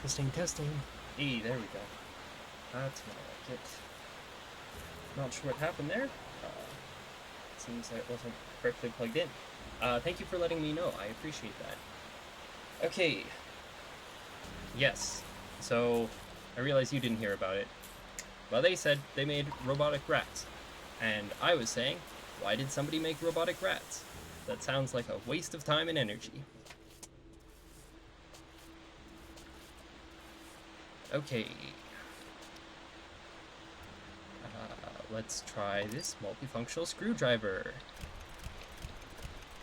Testing, testing. Hey, there we go. That's more like it. Not sure what happened there. Seems like it wasn't correctly plugged in. Thank you for letting me know. I appreciate that. Okay. Yes. So, I realize you didn't hear about it. Well, they said they made robotic rats. And I was saying, why did somebody make robotic rats? That sounds like a waste of time and energy. Okay. Let's try this multifunctional screwdriver.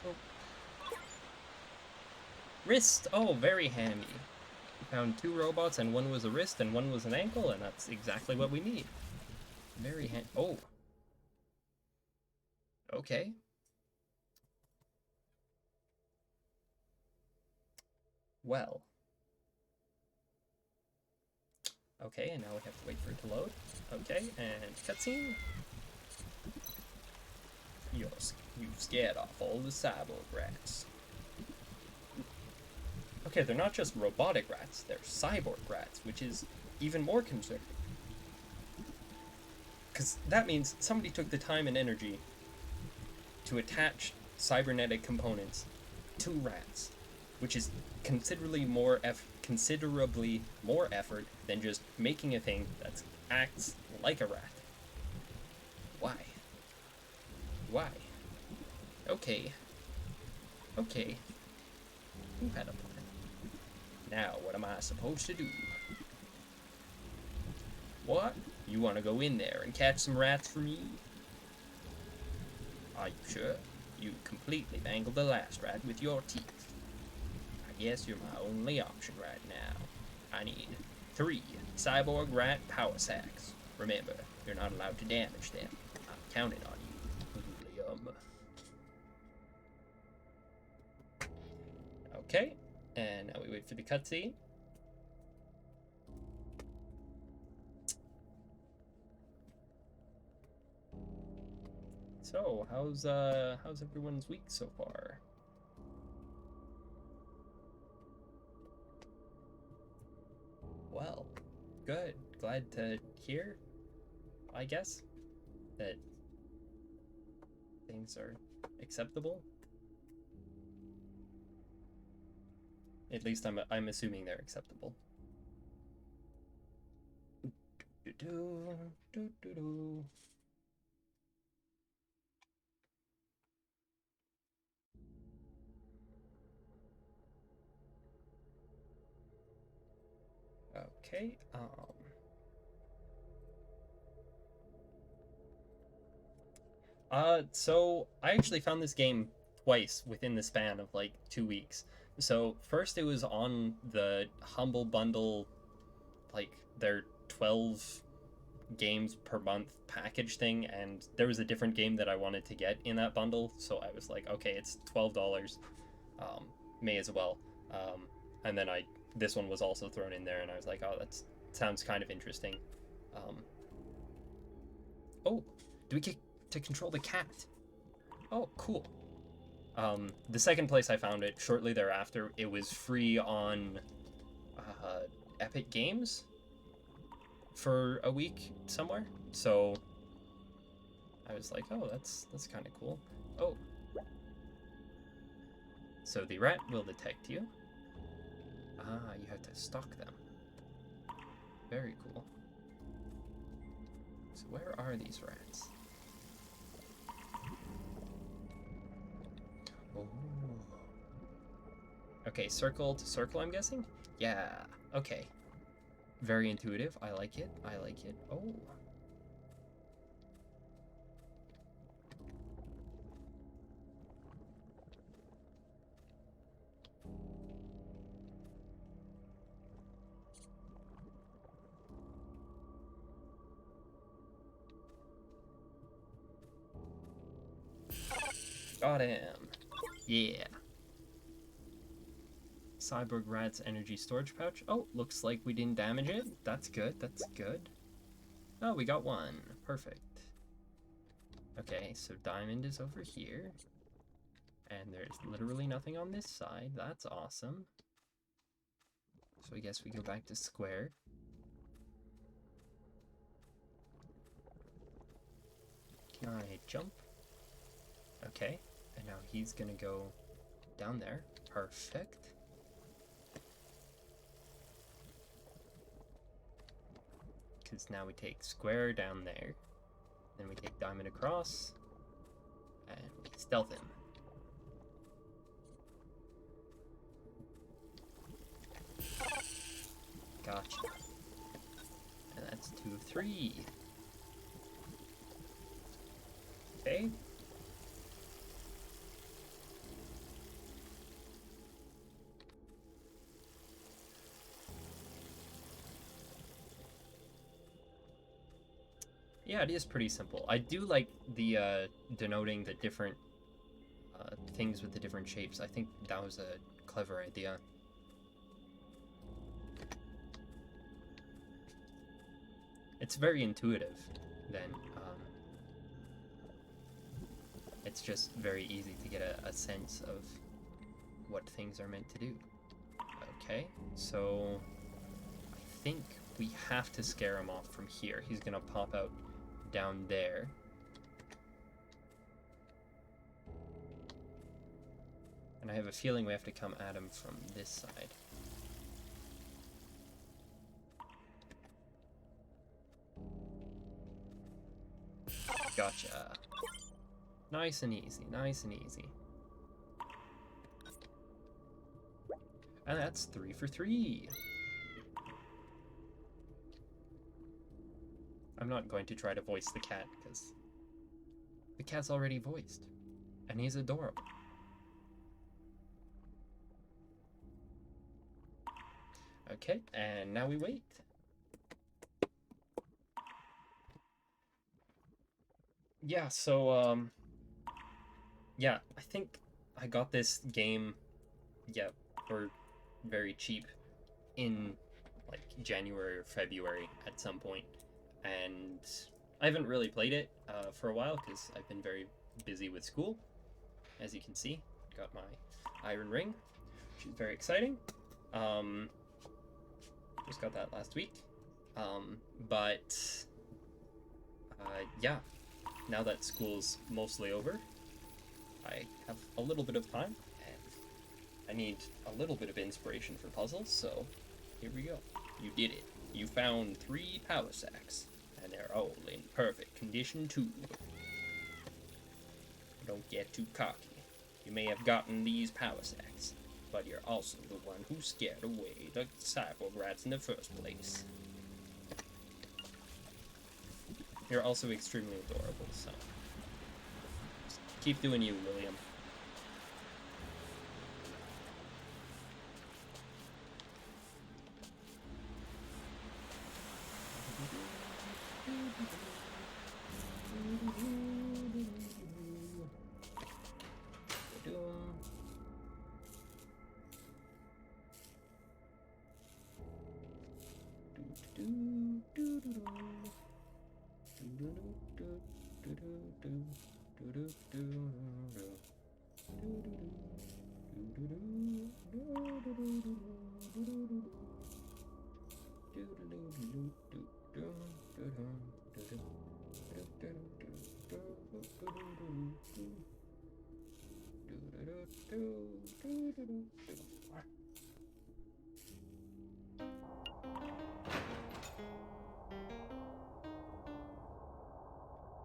Oh. Wrist! Oh, very handy. We found 2 robots, and one was a wrist and one was an ankle, and that's exactly what we need. Very handy. Oh. Okay. Well. Okay, and now we have to wait for it to load. Okay, and cutscene. You've scared off all the cyborg rats. Okay, they're not just robotic rats, they're cyborg rats, which is even more concerning. Because that means somebody took the time and energy to attach cybernetic components to rats, which is considerably more effort than just making a thing that acts like a rat. Why? Why? Okay. Okay. Who had a plan? Now, what am I supposed to do? What? You want to go in there and catch some rats for me? Are you sure? You completely mangled the last rat with your teeth. I guess you're my only option right now. I need 3 cyborg rat power sacks. Remember, you're not allowed to damage them. I'm counting on you, William. Okay, and now we wait for the cutscene. So, how's everyone's week so far? Well, good. Glad to hear, I guess, that things are acceptable. At least I'm assuming they're acceptable. Okay, so I actually found this game twice within the span of like 2 weeks. So first it was on the Humble Bundle, like their 12 games per month package thing, and there was a different game that I wanted to get in that bundle, so I was like, okay, it's $12, may as well. And then this one was also thrown in there, and I was like, oh, that sounds kind of interesting. Oh, do we get to control the cat? Oh, cool. The second place I found it, shortly thereafter, it was free on Epic Games for a week somewhere. So I was like, oh, that's kind of cool. Oh. So the rat will detect you. Ah, you have to stalk them. Very cool. So where are these rats? Oh. Okay, circle to circle, I'm guessing? Yeah, okay. Very intuitive. I like it. I like it. Oh. Got him. Yeah. Cyborg Rat's energy storage pouch. Oh, looks like we didn't damage it. That's good. That's good. Oh, we got one. Perfect. Okay, so diamond is over here. And there's literally nothing on this side. That's awesome. So I guess we go back to square. Can I jump? Okay, and now he's gonna go down there. Perfect. Because now we take square down there. Then we take diamond across. And we stealth him. Gotcha. And that's 2 of 3. Okay. Yeah, it is pretty simple. I do like the denoting the different things with the different shapes. I think that was a clever idea. It's very intuitive, then. It's just very easy to get a sense of what things are meant to do. Okay, so I think we have to scare him off from here. He's gonna pop out down there. And I have a feeling we have to come at him from this side. Gotcha. Nice and easy, nice and easy. And that's 3 for 3. I'm not going to try to voice the cat, because the cat's already voiced. And he's adorable. Okay, and now we wait. Yeah, so, yeah, I think I got this game, yeah, for very cheap in, like, January or February at some point. And I haven't really played it for a while because I've been very busy with school. As you can see, got my iron ring, which is very exciting. Just got that last week. Yeah, now that school's mostly over, I have a little bit of time, and I need a little bit of inspiration for puzzles, so here we go. You did it. You found 3 power sacks, and they're all in perfect condition too. Don't get too cocky. You may have gotten these power sacks, but you're also the one who scared away the cyborg rats in the first place. You're also extremely adorable, so just keep doing you, William.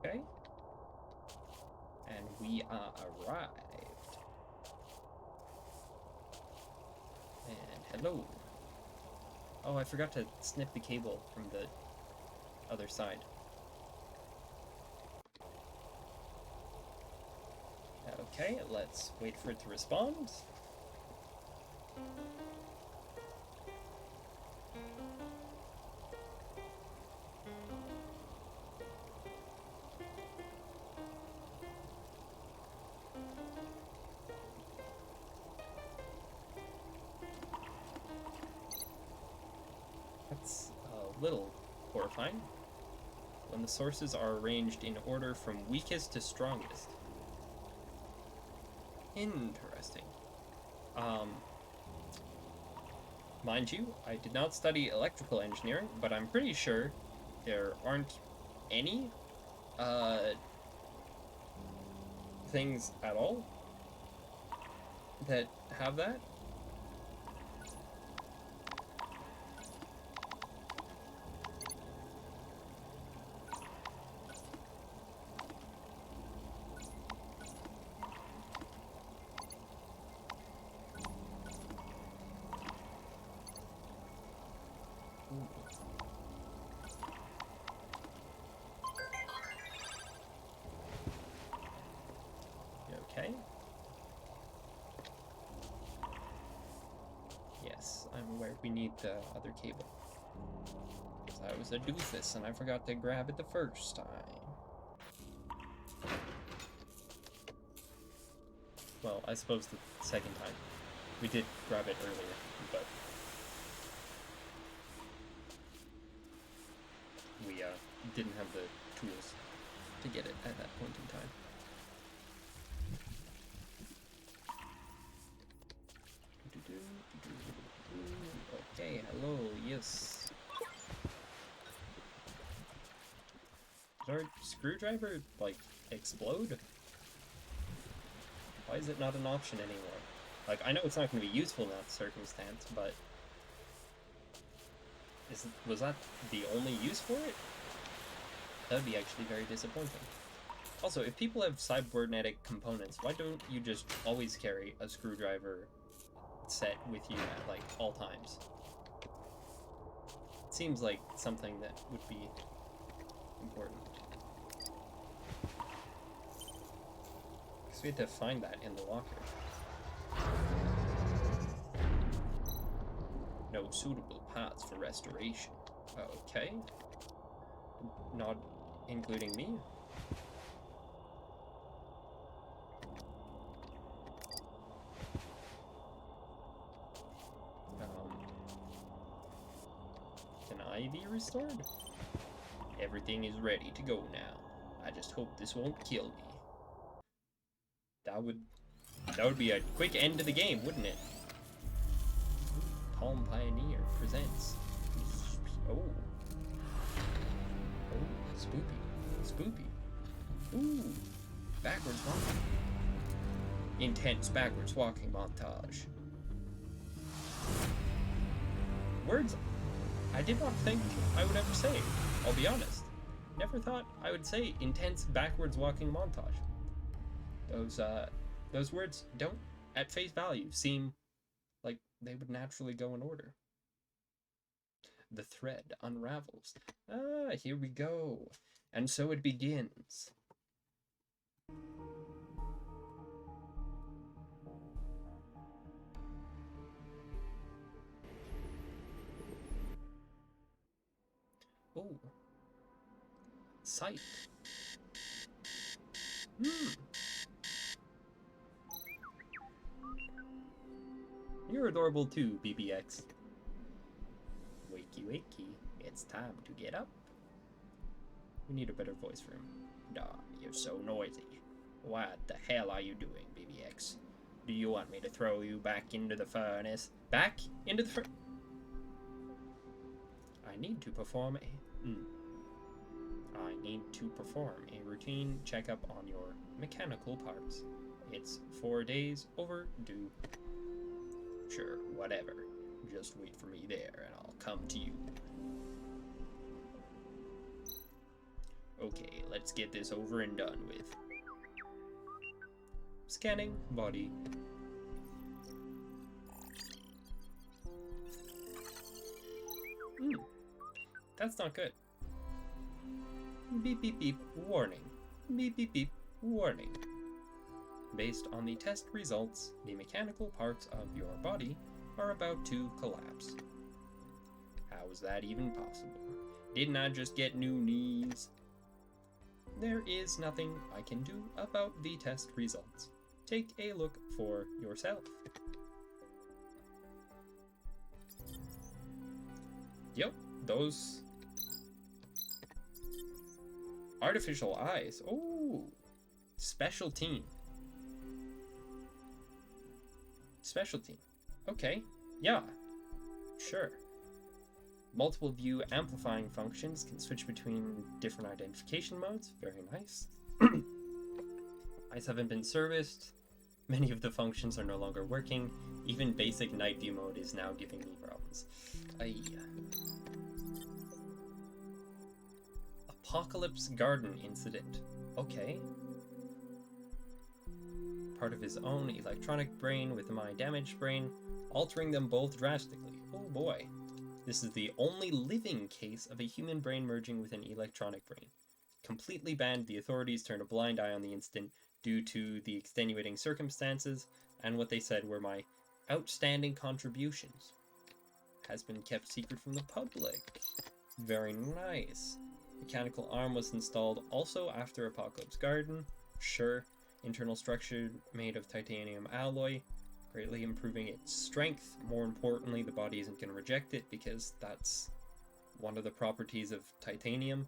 Okay. And we are arrived. And hello. Oh, I forgot to snip the cable from the other side. Okay, let's wait for it to respond. That's a little horrifying. When the sources are arranged in order from weakest to strongest. Interesting. Mind you, I did not study electrical engineering, but I'm pretty sure there aren't any things at all that have that. Okay. Yes, I'm aware we need the other cable. Because I was a doofus and I forgot to grab it the first time. Well, I suppose the second time. We did grab it earlier, but we didn't have the tools to get it at that point in time. Okay, hello, yes. Did our screwdriver, like, explode? Why is it not an option anymore? Like, I know it's not going to be useful in that circumstance, but... was that the only use for it? That would be actually very disappointing. Also, if people have cybernetic components, why don't you just always carry a screwdriver set with you at, like, all times? It seems like something that would be important. Because we had to find that in the locker. No suitable parts for restoration. Okay. Not including me. Can I be restored? Everything is ready to go now. I just hope this won't kill me. That would be a quick end to the game, wouldn't it? Palm Pioneer presents. Oh. Oh, spoopy. Spoopy. Ooh. Backwards walking. Intense backwards walking montage. Words I did not think I would ever say, I'll be honest. Never thought I would say intense backwards walking montage. Those words don't, at face value, seem like they would naturally go in order. The thread unravels. Ah, here we go. And so it begins. Oh. Sight. You're adorable too, BBX. Wakey wakey, it's time to get up. We need a better voice for him. Duh, you're so noisy. What the hell are you doing, BBX? Do you want me to throw you back into the furnace? Back into the furnace? I need to perform a routine checkup on your mechanical parts. It's 4 days overdue. Sure, whatever. Just wait for me there and I'll come to you. Okay, let's get this over and done with. Scanning body. That's not good. Beep beep beep, warning. Beep beep beep, warning. Based on the test results, the mechanical parts of your body are about to collapse. How is that even possible? Didn't I just get new knees? There is nothing I can do about the test results. Take a look for yourself. Yep, those artificial eyes. Oh, special team. Special team. Okay, yeah. Sure. Multiple view amplifying functions can switch between different identification modes. Very nice. Eyes haven't been serviced. Many of the functions are no longer working. Even basic night view mode is now giving me problems. Aye. Apocalypse Garden incident. Okay. Part of his own electronic brain with my damaged brain, altering them both drastically. Oh boy. This is the only living case of a human brain merging with an electronic brain. Completely banned, the authorities turned a blind eye on the incident due to the extenuating circumstances, and what they said were my outstanding contributions. Has been kept secret from the public. Very nice. Mechanical arm was installed also after Apocalypse Garden. Sure. Internal structure made of titanium alloy, greatly improving its strength. More importantly, the body isn't going to reject it because that's one of the properties of titanium.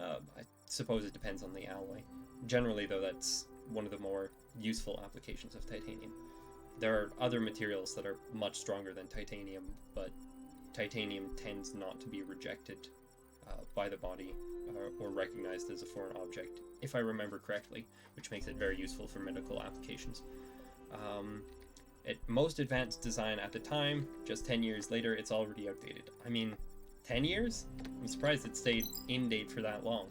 I suppose it depends on the alloy. Generally, though, that's one of the more useful applications of titanium. There are other materials that are much stronger than titanium, but titanium tends not to be rejected by the body or recognized as a foreign object, if I remember correctly, which makes it very useful for medical applications. At most advanced design at the time, just 10 years later, it's already outdated. I mean, 10 years? I'm surprised it stayed in date for that long.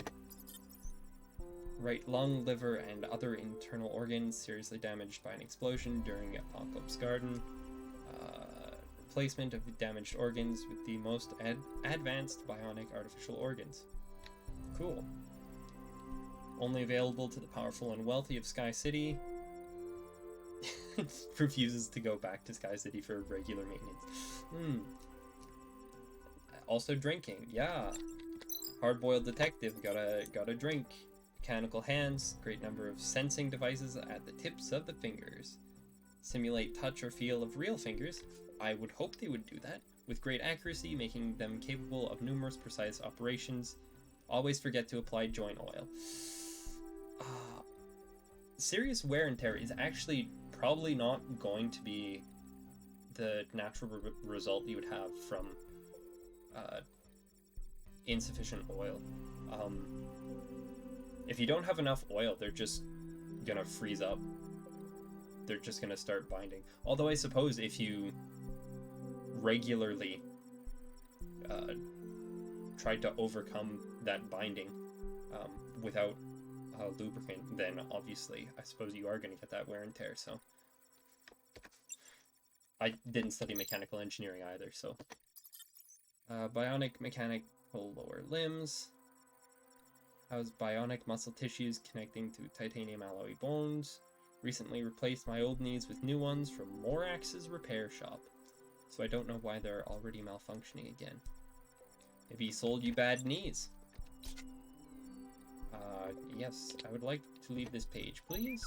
Right lung, liver, and other internal organs seriously damaged by an explosion during Apocalypse Garden. Replacement of damaged organs with the most advanced bionic artificial organs. Cool. Only available to the powerful and wealthy of Sky City. Refuses to go back to Sky City for regular maintenance. Also drinking, yeah. Hard-boiled detective, gotta drink. Mechanical hands, great number of sensing devices at the tips of the fingers. Simulate touch or feel of real fingers. I would hope they would do that, with great accuracy, making them capable of numerous precise operations. Always forget to apply joint oil. Serious wear and tear is actually probably not going to be the natural result you would have from insufficient oil. If you don't have enough oil, they're just gonna freeze up. They're just gonna start binding. Although I suppose if you regularly tried to overcome that binding without lubricant, then obviously I suppose you are going to get that wear and tear. So I didn't study mechanical engineering either, so bionic mechanical lower limbs. How's bionic muscle tissues connecting to titanium alloy bones. Recently replaced my old knees with new ones from Morax's repair shop, so I don't know why they're already malfunctioning again. Maybe he sold you bad knees. Yes, I would like to leave this page, please.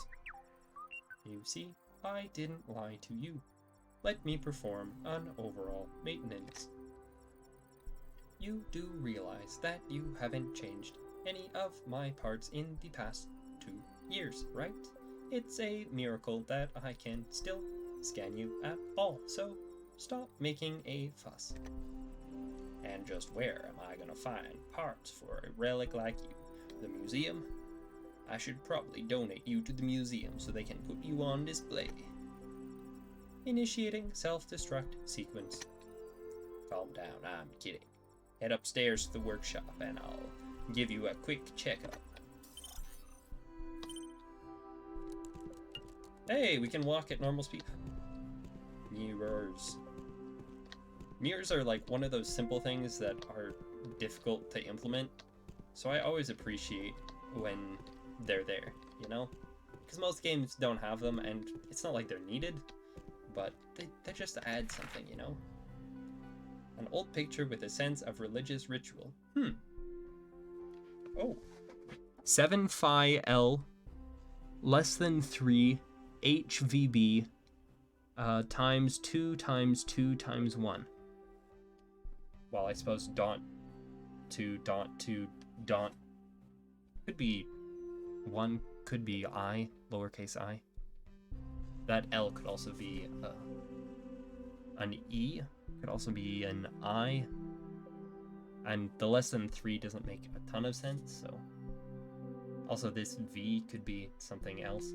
You see, I didn't lie to you. Let me perform an overall maintenance. You do realize that you haven't changed any of my parts in the past 2 years, right? It's a miracle that I can still scan you at all, so stop making a fuss. And just where am I gonna find parts for a relic like you? The museum? I should probably donate you to the museum so they can put you on display. Initiating self-destruct sequence. Calm down, I'm kidding. Head upstairs to the workshop and I'll give you a quick checkup. Hey, we can walk at normal speed. Mirrors. Mirrors are like one of those simple things that are difficult to implement. So I always appreciate when they're there, you know? Because most games don't have them, and it's not like they're needed, but they just add something, you know? An old picture with a sense of religious ritual. Oh. 7 phi L less than 3 HVB times 2 times 2 times 1. Well, I suppose dot to dot could be 1, could be I, lowercase I. That L could also be an E, Could also be an I. And the less than 3 doesn't make a ton of sense, so... Also, this V could be something else.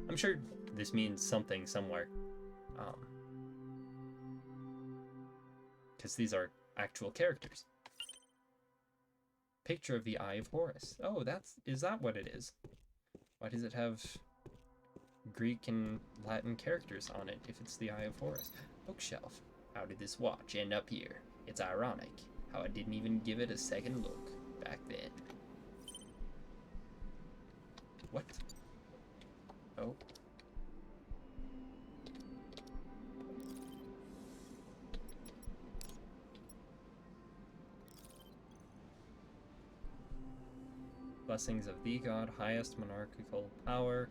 I'm sure this means something somewhere. Because these are actual characters. Picture of the Eye of Horus. Oh, is that what it is? Why does it have Greek and Latin characters on it if it's the Eye of Horus? Bookshelf. How did this watch end up here? It's ironic how I didn't even give it a second look back then. What? Oh. Blessings of the god, highest monarchical power,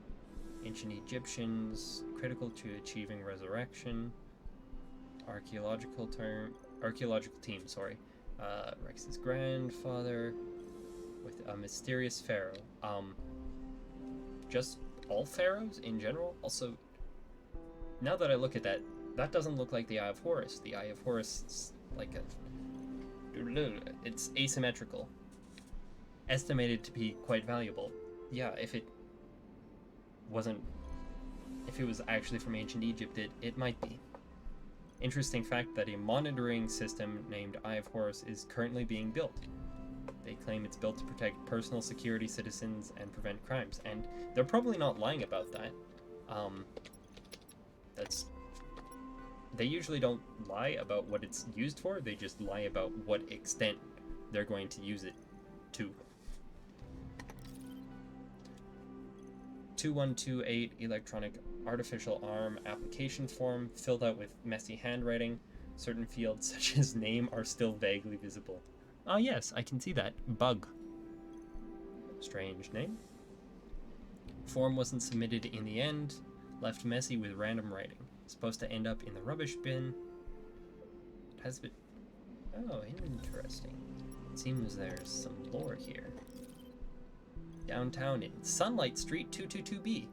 ancient Egyptians, critical to achieving resurrection, archaeological team, sorry. Rex's grandfather, with a mysterious pharaoh. Just all pharaohs in general? Also, now that I look at that, that doesn't look like the Eye of Horus. The Eye of Horus is like it's asymmetrical. Estimated to be quite valuable. Yeah, if it was actually from ancient Egypt, it might be. Interesting fact that a monitoring system named Eye of Horus is currently being built. They claim it's built to protect personal security, citizens, and prevent crimes, and they're probably not lying about that. They usually don't lie about what it's used for, they just lie about what extent they're going to use it to. 2128 electronic artificial arm application form filled out with messy handwriting. Certain fields such as name are still vaguely visible. Oh yes, I can see that. Bug. Strange name. Form wasn't submitted in the end. Left messy with random writing. Supposed to end up in the rubbish bin. It has been... Oh, interesting. It seems there's some lore here. Downtown in Sunlight Street 222B.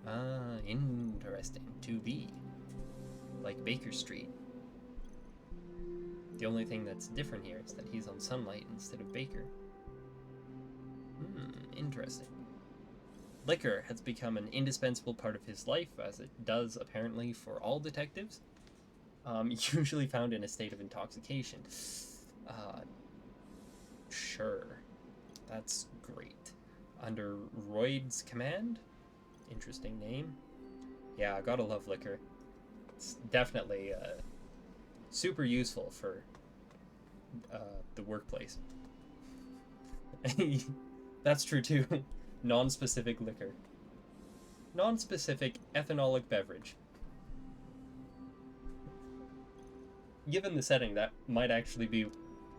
Ah, interesting. 2B. Like Baker Street. The only thing that's different here is that he's on Sunlight instead of Baker. Interesting. Liquor has become an indispensable part of his life, as it does apparently for all detectives. Usually found in a state of intoxication. Sure. That's great. Under Royd's command? Interesting name. Yeah, gotta love liquor. It's definitely super useful for the workplace. That's true too. Non-specific liquor. Non-specific ethanolic beverage. Given the setting, that might actually be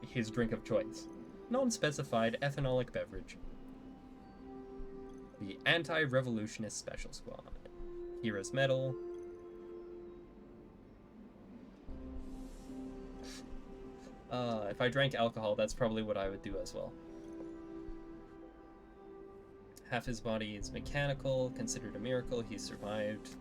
his drink of choice. Non-specified ethanolic beverage. The Anti-Revolutionist Special Squad. Heroes Medal. If I drank alcohol, that's probably what I would do as well. Half his body is mechanical, considered a miracle he survived.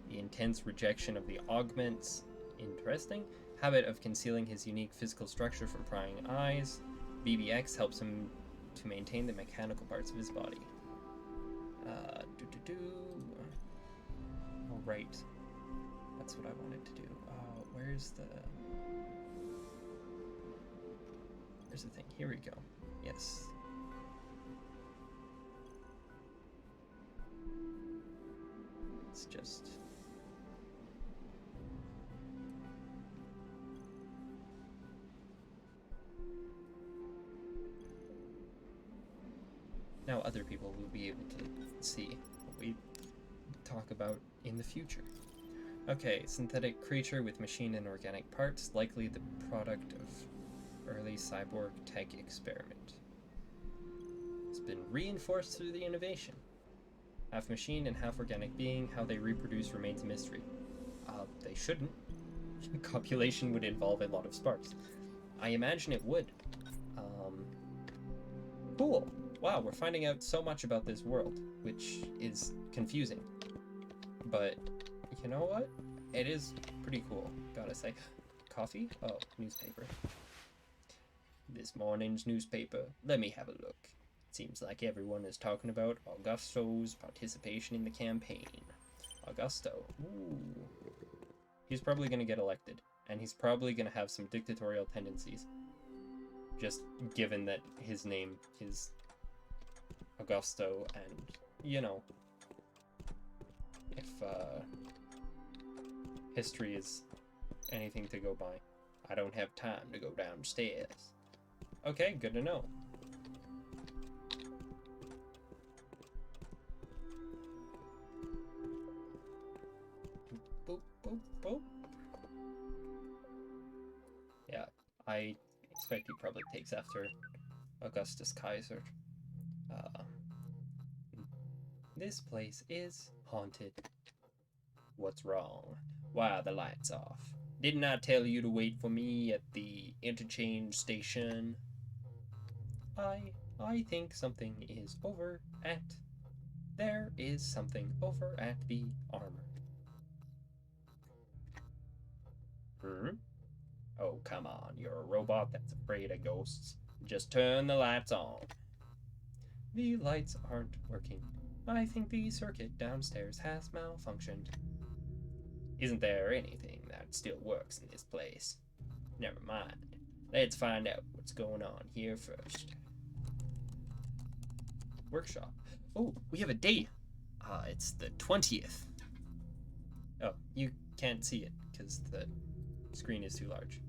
The intense rejection of the augments. Interesting. Habit of concealing his unique physical structure from prying eyes. BBX helps him to maintain the mechanical parts of his body. Alright. That's what I wanted to do. Where's the thing? Here we go. Yes. It's just... Now other people will be able to see what we talk about in the future. Okay, synthetic creature with machine and organic parts, likely the product of early cyborg tech experiment. It's been reinforced through the innovation. Half machine and half organic being, how they reproduce remains a mystery. They shouldn't. Copulation would involve a lot of sparks. I imagine it would. Cool. Wow, we're finding out so much about this world, which is confusing. But, you know what? It is pretty cool, gotta say. coffee? Oh, newspaper. This morning's newspaper. Let me have a look. Seems like everyone is talking about Augusto's participation in the campaign. Augusto. Ooh. He's probably going to get elected. And he's probably going to have some dictatorial tendencies. Just given that his name is Augusto and, you know, if history is anything to go by. I don't have time to go downstairs. Okay, good to know. Boop, boop, boop. Yeah, I expect he probably takes after Augustus Kaiser. This place is haunted. What's wrong? Why are the lights off? Didn't I tell you to wait for me at the interchange station? I think something is over at... There is something over at the armor. Oh, come on. You're a robot that's afraid of ghosts. Just turn the lights on. The lights aren't working. I think the circuit downstairs has malfunctioned. Isn't there anything that still works in this place? Never mind. Let's find out what's going on here first. Workshop. Oh, we have a date. It's the 20th. Oh, you can't see it because the screen is too large.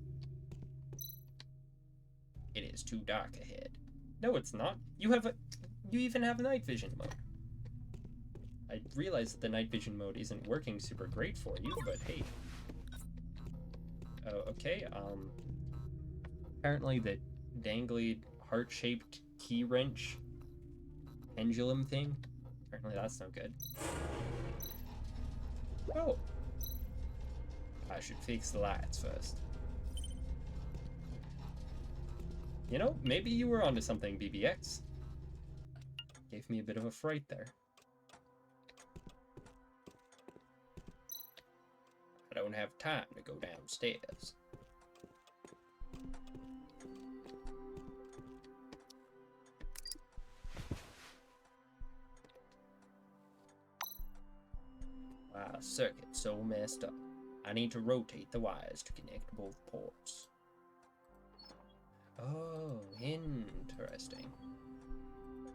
It is too dark ahead. No, it's not. You even have a night vision mode. I realize that the night vision mode isn't working super great for you, but hey. Oh, okay, apparently the dangly heart-shaped key wrench pendulum thing, apparently that's no good. Oh! I should fix the lights first. You know, maybe you were onto something, BBX. Gave me a bit of a fright there. I don't have time to go downstairs. Wow, circuit's so messed up. I need to rotate the wires to connect both ports. Oh, interesting.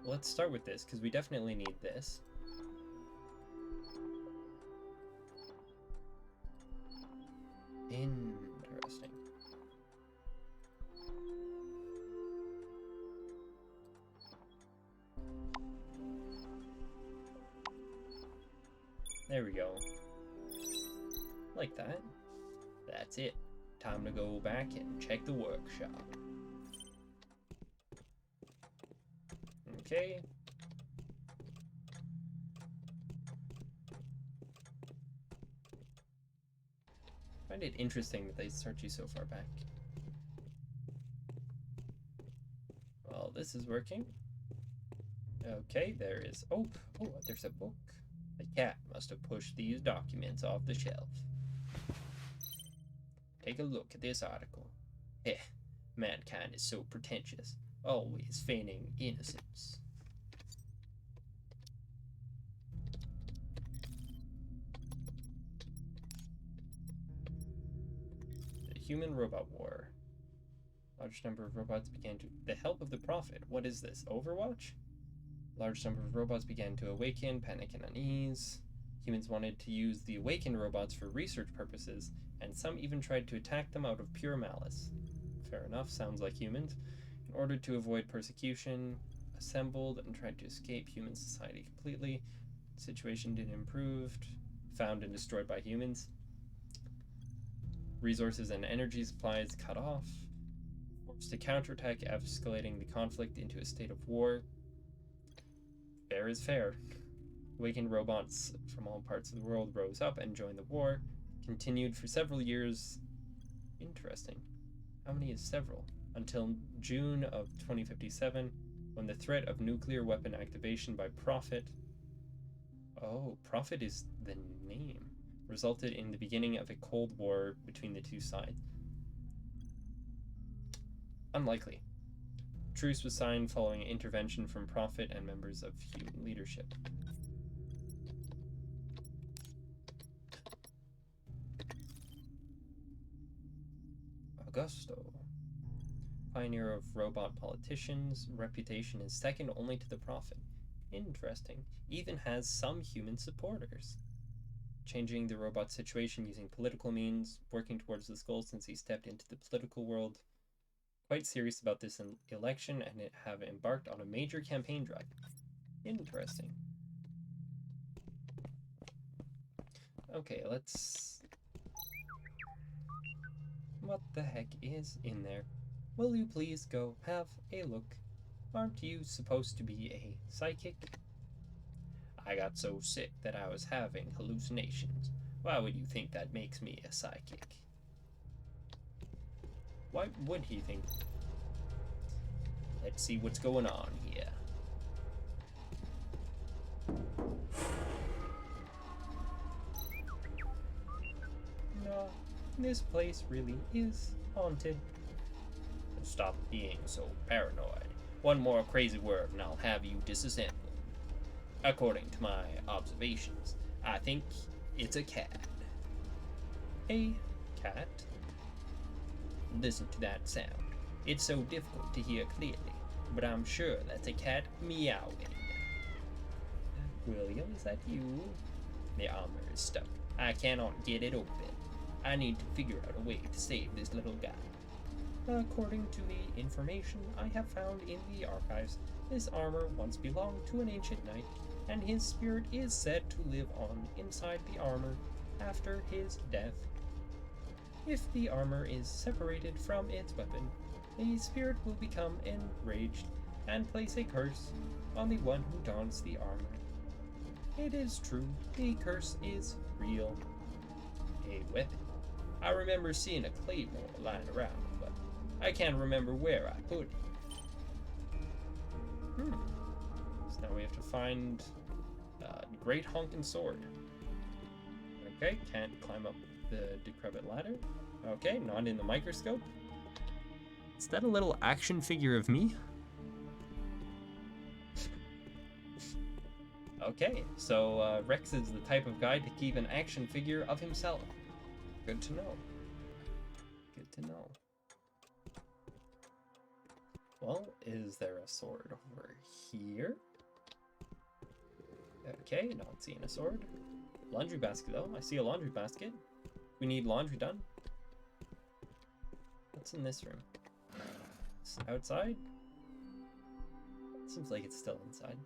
Let's start with this, because we definitely need this. Interesting. There we go. Like that. That's it. Time to go back and check the workshop. Okay. I find it interesting that they start you so far back. Well, this is working. Okay, there is... Oh, there's a book. The cat must have pushed these documents off the shelf. Take a look at this article. Heh, mankind is so pretentious, always feigning innocence. The human-robot war. Large number of robots began to... The help of the Prophet. What is this, Overwatch? Large number of robots began to awaken, panic and unease. Humans wanted to use the awakened robots for research purposes, and some even tried to attack them out of pure malice. Fair enough, sounds like humans. In order to avoid persecution, assembled and tried to escape human society completely. The situation didn't improve. Found and destroyed by humans. Resources and energy supplies cut off. Forced to counterattack, escalating the conflict into a state of war. Fair is fair. Awakened robots from all parts of the world rose up and joined the war. Continued for several years. Interesting. How many is several? Until June of 2057, when the threat of nuclear weapon activation by Prophet... Oh, Prophet is the name. Resulted in the beginning of a Cold War between the two sides. Unlikely. Truce was signed following intervention from Prophet and members of human leadership. Augusto. Pioneer of robot politicians, reputation is second only to the Prophet. Interesting. Even has some human supporters. Changing the robot situation using political means, working towards this goal since he stepped into the political world. Quite serious about this election and have embarked on a major campaign drive. Interesting. Okay, let's... What the heck is in there? Will you please go have a look? Aren't you supposed to be a psychic? I got so sick that I was having hallucinations. Why would you think that makes me a psychic? Why would he think? Let's see what's going on here. No, this place really is haunted. Stop being so paranoid. One more crazy word and I'll have you disassembled. According to my observations, I think it's a cat. A cat? Listen to that sound. It's so difficult to hear clearly, but I'm sure that's a cat meowing. William, is that you? The armor is stuck. I cannot get it open. I need to figure out a way to save this little guy. According to the information I have found in the archives, this armor once belonged to an ancient knight, and his spirit is said to live on inside the armor after his death. If the armor is separated from its weapon, the spirit will become enraged and place a curse on the one who dons the armor. It is true, the curse is real. A weapon. I remember seeing a claymore lying around, but I can't remember where I put it. So now we have to find Great Honkin' Sword. Okay, can't climb up the decrepit ladder. Okay, not in the microscope. Is that a little action figure of me? Okay, so Rex is the type of guy to keep an action figure of himself. Good to know. Good to know. Well, is there a sword over here? Okay, not seeing a sword. Laundry basket though. I see a laundry basket. We need laundry done. What's in this room? It's outside? Seems like it's still inside.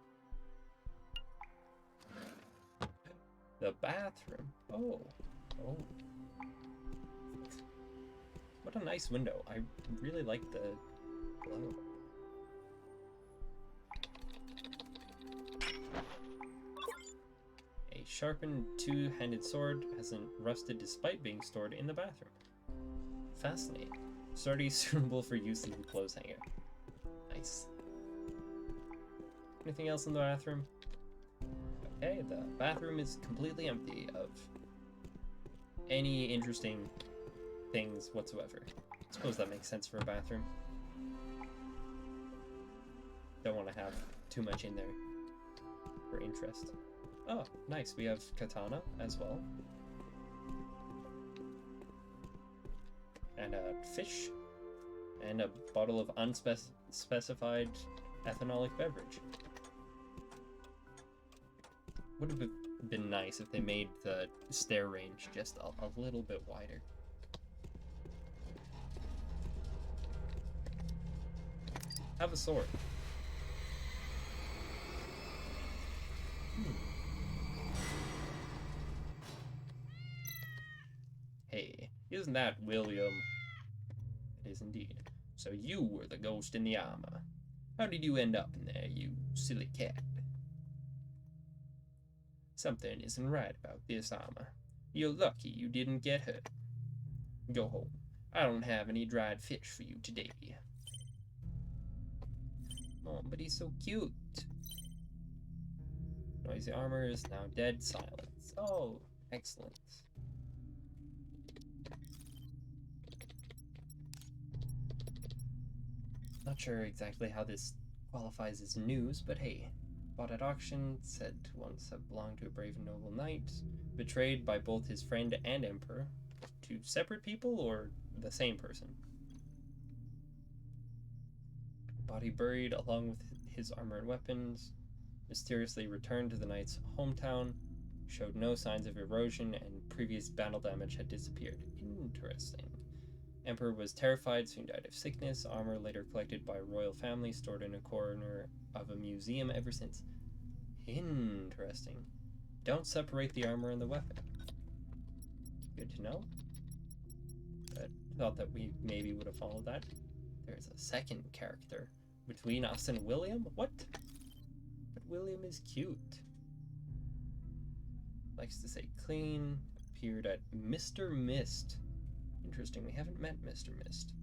The bathroom. Oh. Oh. What a nice window. I really like the glow. A sharpened two-handed sword hasn't rusted despite being stored in the bathroom. Fascinating. Sword is suitable for use as a clothes hanger. Nice. Anything else in the bathroom? Okay, the bathroom is completely empty of any interesting things whatsoever. I suppose that makes sense for a bathroom. Don't want to have too much in there for interest. Oh, nice. We have katana as well. And a fish. And a bottle of unspecified ethanolic beverage. Would have been nice if they made the stair range just a little bit wider. Have a sword. Hey, isn't that William? It is indeed. So you were the ghost in the armor. How did you end up in there, you silly cat? Something isn't right about this armor. You're lucky you didn't get hurt. Go home. I don't have any dried fish for you today. Oh, but he's so cute. Noisy armor is now dead silence. Oh, excellent. Not sure exactly how this qualifies as news, but hey. Bought at auction, said to once have belonged to a brave and noble knight, betrayed by both his friend and emperor. Two separate people or the same person? Body buried along with his armor and weapons, mysteriously returned to the knight's hometown, showed no signs of erosion, and previous battle damage had disappeared. Interesting. Emperor was terrified, soon died of sickness. Armor later collected by royal family, stored in a corner of a museum ever since. Interesting. Don't separate the armor and the weapon. Good to know. I thought that we maybe would have followed that. There's a second character between us and William? What? But William is cute. Likes to say clean. Appeared at Mr. Mist. Interesting, we haven't met Mr. Mist.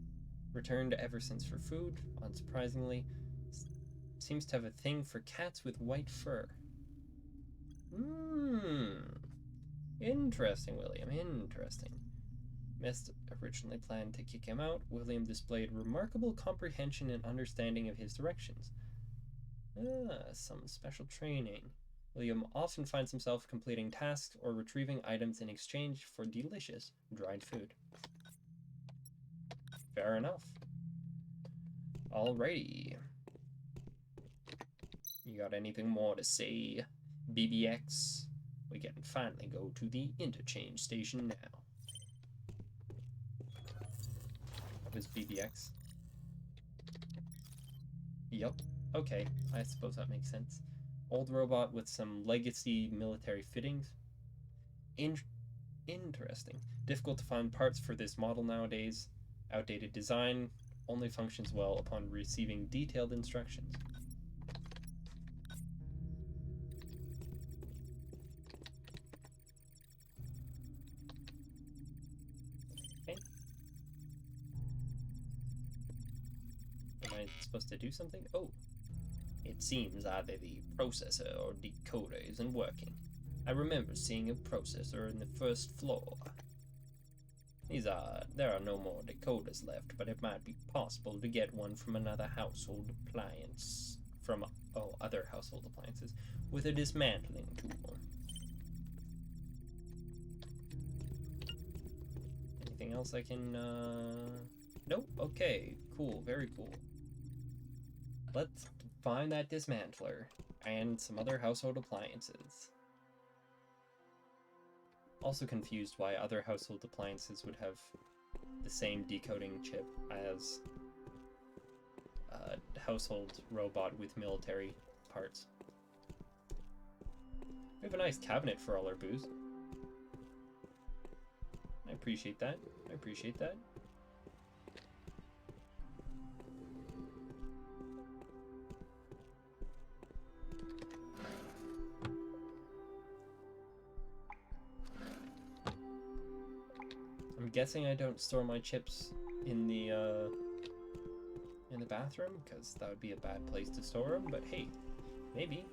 Returned ever since for food, unsurprisingly. Seems to have a thing for cats with white fur. Interesting, William, interesting. Mist originally planned to kick him out. William displayed remarkable comprehension and understanding of his directions. Some special training. William often finds himself completing tasks or retrieving items in exchange for delicious dried food. Fair enough. Alrighty. You got anything more to say, BBX? We can finally go to the interchange station now. That was BBX. Yep. Okay, I suppose that makes sense. Old robot with some legacy military fittings. Interesting. Difficult to find parts for this model nowadays. Outdated design. Only functions well upon receiving detailed instructions. Okay. Am I supposed to do something? Oh. It seems either the processor or decoder isn't working. I remember seeing a processor in the first floor. There are no more decoders left, but it might be possible to get one from another household appliance, other household appliances, with a dismantling tool. Anything else I can, Nope, okay, cool, very cool. Let's find that dismantler and some other household appliances. Also confused why other household appliances would have the same decoding chip as a household robot with military parts. We have a nice cabinet for all our booze. I appreciate that. I appreciate that. I'm guessing I don't store my chips in the bathroom, because that would be a bad place to store them, but hey, maybe.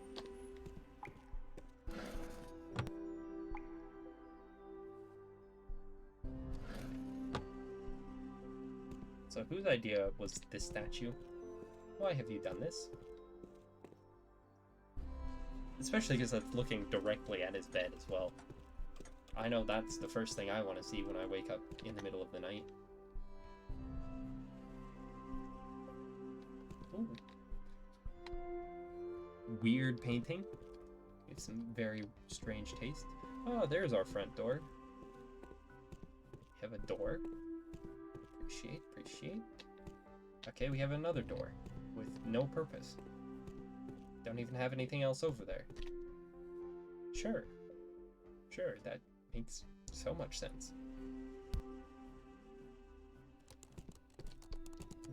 So whose idea was this statue? Why have you done this? Especially because it's looking directly at his bed as well. I know that's the first thing I want to see when I wake up in the middle of the night. Ooh. Weird painting. We have some very strange taste. Oh, there's our front door. We have a door. Appreciate. Okay, we have another door with no purpose. Don't even have anything else over there. Sure, that makes so much sense.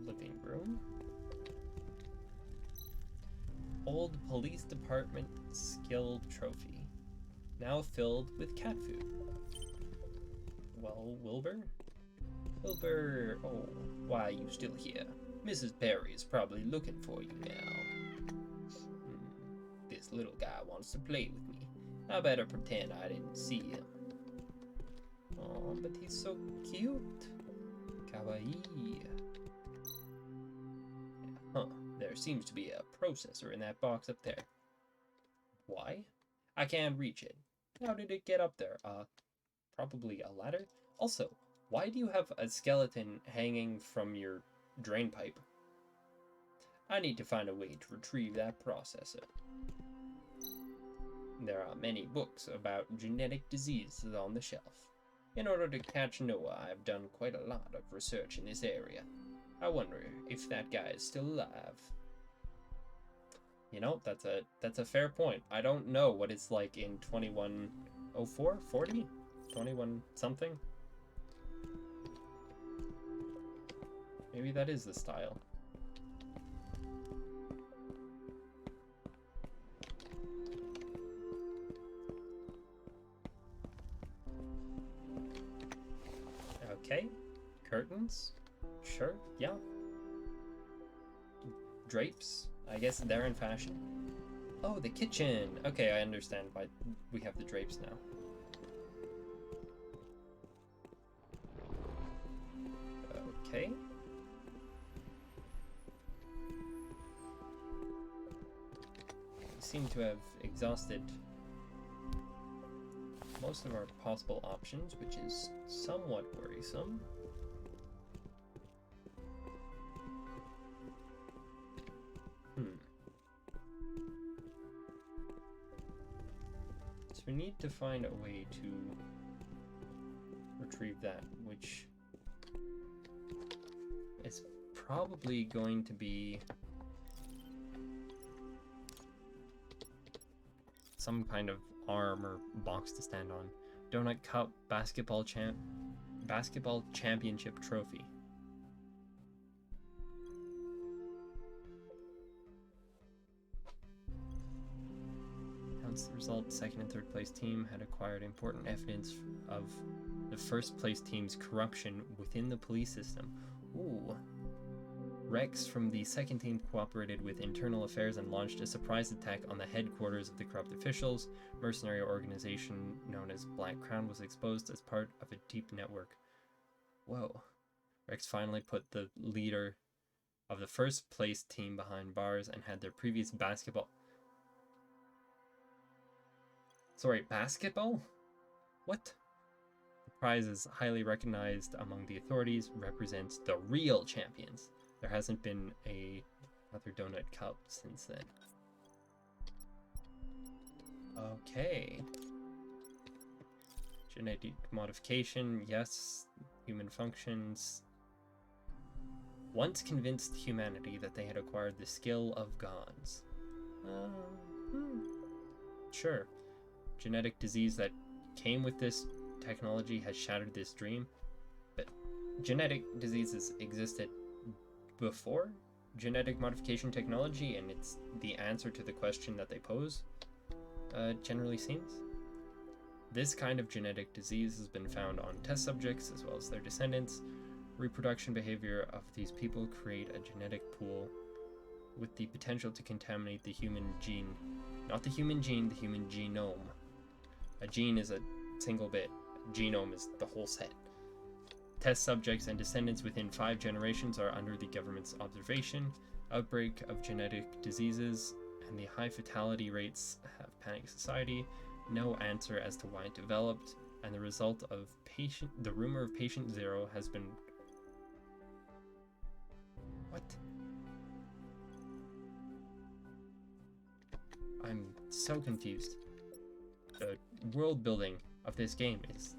Living room. Old police department skill trophy. Now filled with cat food. Well, Wilbur? Wilbur, oh, why are you still here? Mrs. Perry is probably looking for you now. This little guy wants to play with me. I better pretend I didn't see him. Oh, but he's so cute. Kawaii. there seems to be a processor in that box up there. Why? I can't reach it. How did it get up there? Probably a ladder? Also, why do you have a skeleton hanging from your drain pipe? I need to find a way to retrieve that processor. There are many books about genetic diseases on the shelf. In order to catch Noah, I've done quite a lot of research in this area. I wonder if that guy is still alive. You know, that's a fair point. I don't know what it's like in 2104, 40, 21 something. Maybe that is the style. Okay, curtains, sure, yeah. Drapes, I guess they're in fashion. Oh, the kitchen! Okay, I understand why we have the drapes now. Okay. We seem to have exhausted most of our possible options, which is somewhat worrisome. So we need to find a way to retrieve that, which is probably going to be some kind of arm or box to stand on. Donut Cup basketball championship trophy. Once the result, second and third place team had acquired important evidence of the first place team's corruption within the police system. Ooh. Rex from the second team cooperated with internal affairs and launched a surprise attack on the headquarters of the corrupt officials. Mercenary organization known as Black Crown was exposed as part of a deep network. Whoa. Rex finally put the leader of the first place team behind bars and had their previous basketball? What? The prize is highly recognized among the authorities, represents the real champions. There hasn't been another Donut Cup since then. Okay. Genetic modification, yes. Human functions. Once convinced humanity that they had acquired the skill of gods. Sure. Genetic disease that came with this technology has shattered this dream. But genetic diseases existed before genetic modification technology, and it's the answer to the question that they pose, generally seems. This kind of genetic disease has been found on test subjects as well as their descendants. Reproduction behavior of these people create a genetic pool with the potential to contaminate the human gene. Not the human gene, the human genome. A gene is a single bit. A genome is the whole set. Test subjects and descendants within 5 generations are under the government's observation. Outbreak of genetic diseases and the high fatality rates have panicked society. No answer as to why it developed, and the result of the rumor of patient zero has been... What? I'm so confused. The world building of this game is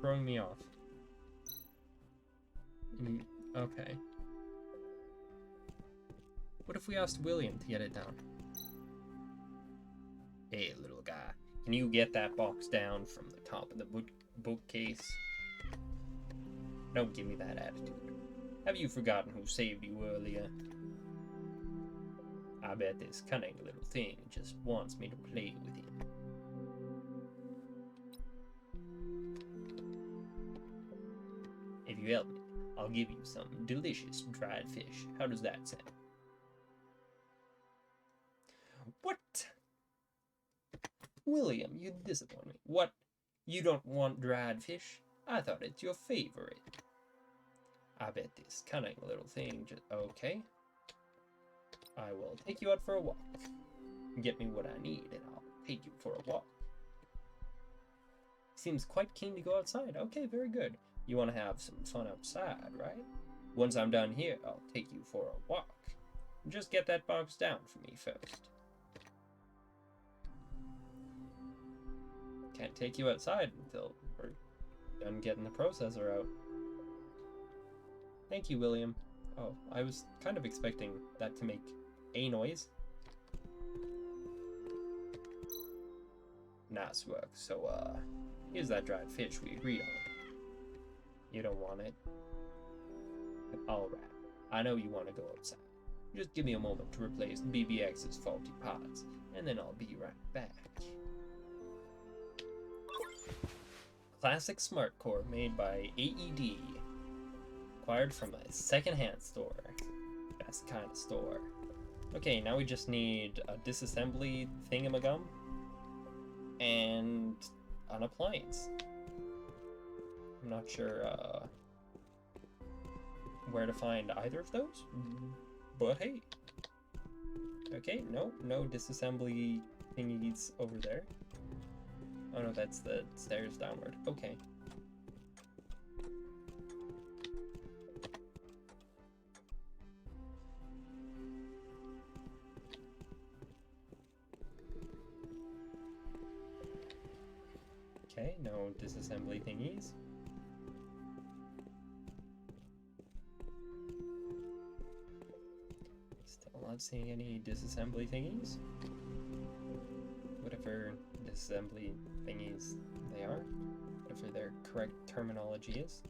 throwing me off. Okay. What if we asked William to get it down? Hey, little guy, can you get that box down from the top of the bookcase? Don't give me that attitude. Have you forgotten who saved you earlier? I bet this cunning little thing just wants me to play with him. If you help me, I'll give you some delicious dried fish. How does that sound? What? William, you disappoint me. What? You don't want dried fish? I thought it's your favorite. I bet this cunning little thing just... Okay. I will take you out for a walk. Get me what I need, and I'll take you for a walk. Seems quite keen to go outside. Okay, very good. You want to have some fun outside, right? Once I'm done here, I'll take you for a walk. Just get that box down for me first. Can't take you outside until we're done getting the processor out. Thank you, William. Oh, I was kind of expecting that to make a noise. Nice work. So, here's that dried fish we agreed on. You don't want it? Alright. I know you want to go outside. Just give me a moment to replace BBX's faulty parts, and then I'll be right back. Classic Smart Core made by AED. Acquired from a secondhand store. Best kind of store. Okay, now we just need a disassembly thingamagum and an appliance. I'm not sure where to find either of those, but hey. Okay, no disassembly thingies over there. Oh no, that's the stairs downward. Okay. Okay, no disassembly thingies. Still not seeing any disassembly thingies. Whatever disassembly thingies they are. Whatever their correct terminology is.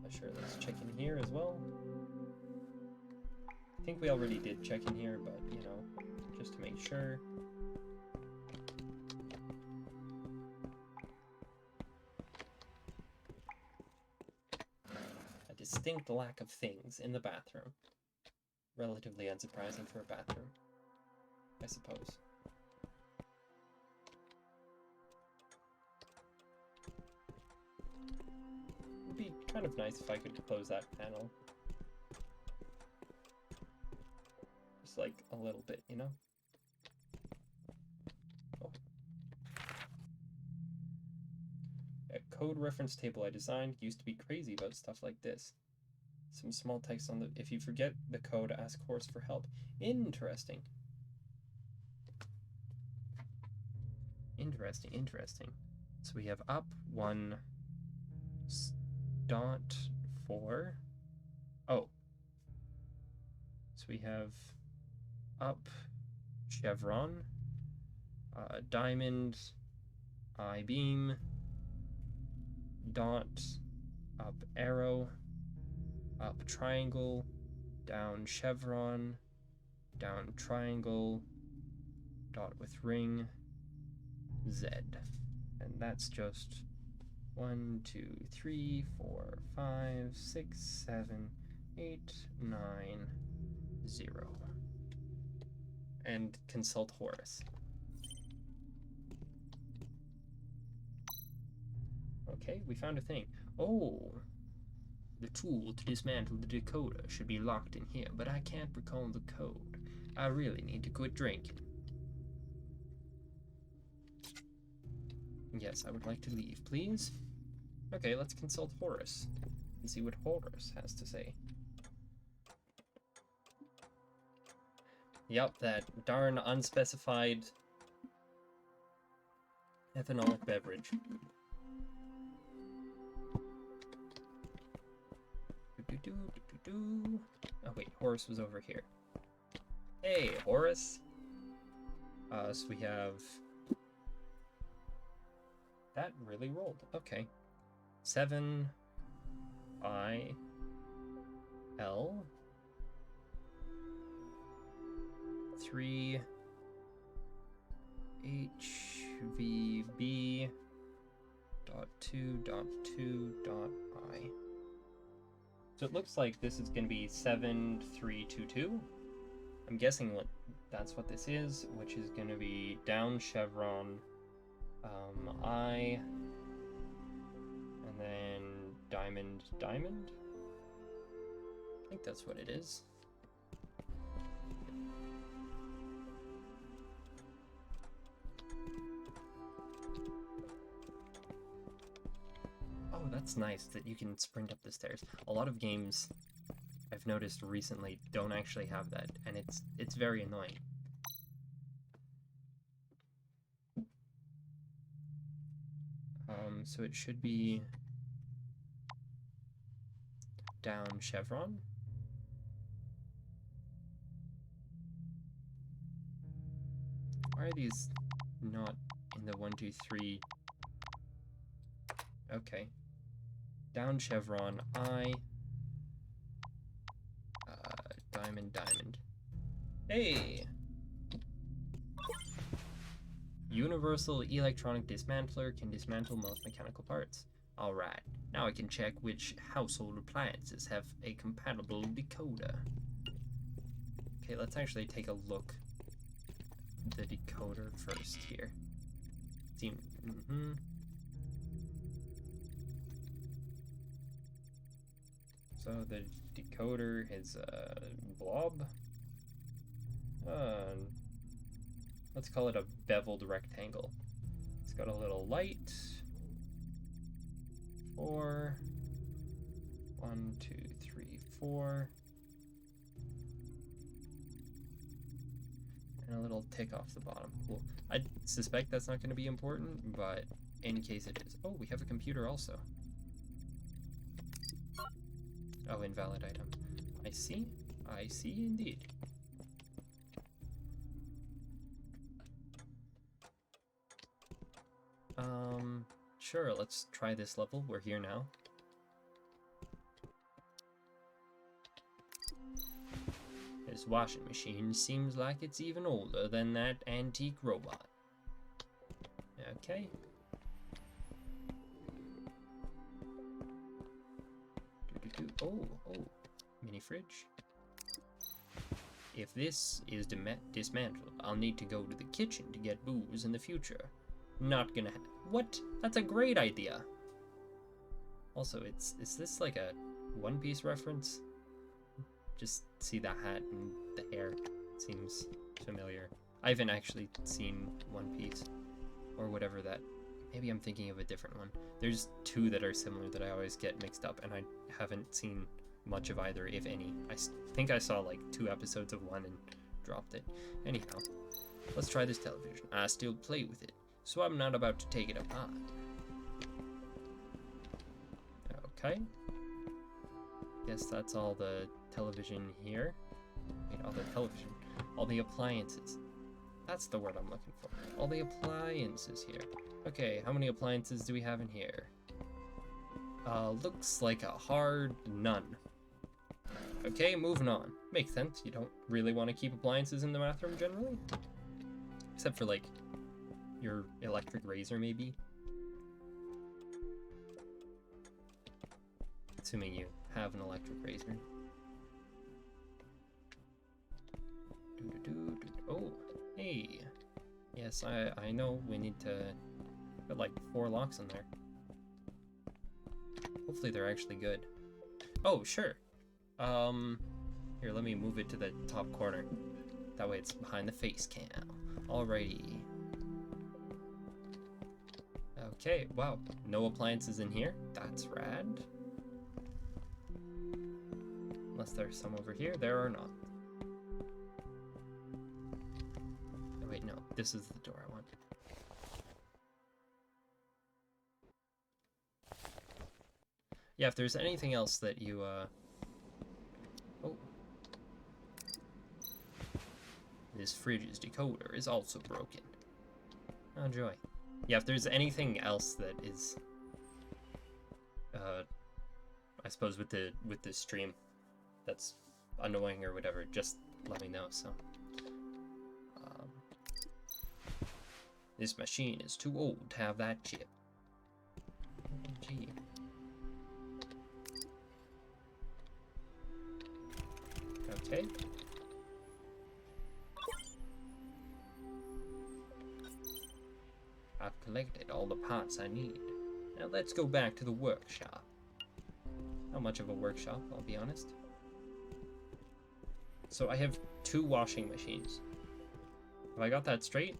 I'm sure let's check in here as well. I think we already did check in here, but you know, just to make sure. A distinct lack of things in the bathroom. Relatively unsurprising for a bathroom, I suppose. It'd be kind of nice if I could close that panel. Just like a little bit, you know? Oh. A code reference table I designed used to be crazy about stuff like this. Some small text on the... If you forget the code, ask Horse for help. Interesting. Interesting. So we have up 1.4. Oh. So we have up chevron, diamond, I-beam, dot, up arrow, up triangle, down chevron, down triangle, dot with ring, Z. And that's just 1, 2, 3, 4, 5, 6, 7, 8, 9, 0. And consult Horus. Okay, we found a thing. Oh! The tool to dismantle the decoder should be locked in here, but I can't recall the code. I really need to quit drinking. Yes, I would like to leave, please. Okay, let's consult Horus and see what Horus has to say. Yup, that darn unspecified ethanolic beverage. Oh wait, Horus was over here. Hey, Horus. So we have... That really rolled. Okay. 7 I L 3 H V B dot 2.2.I. So it looks like this is going to be 7322. I'm guessing that's what this is, which is going to be down chevron, I, and then diamond. I think that's what it is. It's nice that you can sprint up the stairs. A lot of games I've noticed recently don't actually have that, and it's very annoying. So it should be down Chevron. Why are these not in the 1, 2, 3? Okay. Down Chevron, diamond, diamond. Hey! Universal electronic dismantler can dismantle most mechanical parts. Alright, now I can check which household appliances have a compatible decoder. Okay, let's actually take a look at the decoder first here. So the decoder is blob. Let's call it a beveled rectangle. It's got a little light. 4. 1, 2, 3, 4. And a little tick off the bottom. Cool. I suspect that's not going to be important, but in case it is. Oh, we have a computer also. Oh, invalid item. I see. I see indeed. Sure, let's try this level. We're here now. This washing machine seems like it's even older than that antique robot. Okay. Oh, mini fridge. If this is dismantled, I'll need to go to the kitchen to get booze in the future. Not gonna what? That's a great idea. Also, is this like a One Piece reference? Just see the hat and the hair. Seems familiar. I haven't actually seen One Piece or whatever that. Maybe I'm thinking of a different one. There's two that are similar that I always get mixed up, and I haven't seen much of either, if any. I think I saw like 2 episodes of one and dropped it. Anyhow, let's try this television. I still play with it, so I'm not about to take it apart. Okay. Guess that's all the television here. Wait, all the television. All the appliances. That's the word I'm looking for. All the appliances here. Okay, how many appliances do we have in here? Looks like a hard none. Okay, moving on. Makes sense. You don't really want to keep appliances in the bathroom generally. Except for, like, your electric razor, maybe. Assuming you have an electric razor. Oh, hey. Yes, I know we need to put like 4 locks in there. Hopefully they're actually good. Oh, sure. Here, let me move it to the top corner. That way it's behind the face cam. Alrighty. Okay, wow. No appliances in here. That's rad. Unless there's some over here. There are not. Oh, wait, no. This is the door I want. Yeah, if there's anything else that you, Oh. This fridge's decoder is also broken. Oh, joy. Yeah, if there's anything else that is, I suppose with this stream that's annoying or whatever, just let me know, so. This machine is too old to have that chip. Gee. Okay. I've collected all the parts I need. Now let's go back to the workshop. Not much of a workshop, I'll be honest. So I have 2 washing machines. Have I got that straight?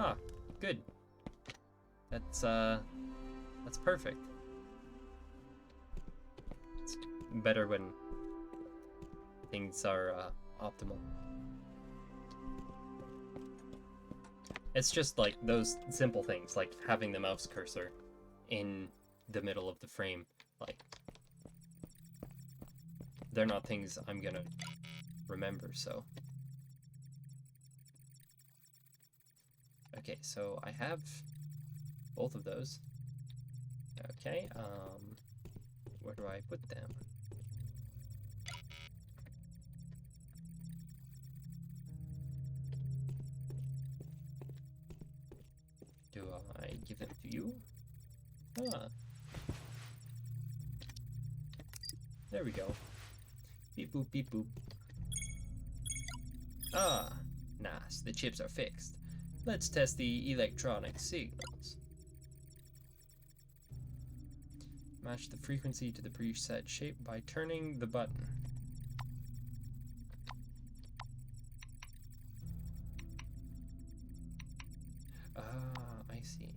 Ah, good. That's perfect. It's better when things are optimal. It's just like those simple things, like having the mouse cursor in the middle of the frame. Like, they're not things I'm gonna remember, so. Okay, so I have both of those. Okay, where do I put them? Do I give them to you? Ah. There we go. Beep boop, beep boop. Ah, nice. The chips are fixed. Let's test the electronic signals. Match the frequency to the preset shape by turning the button. Ah, I see.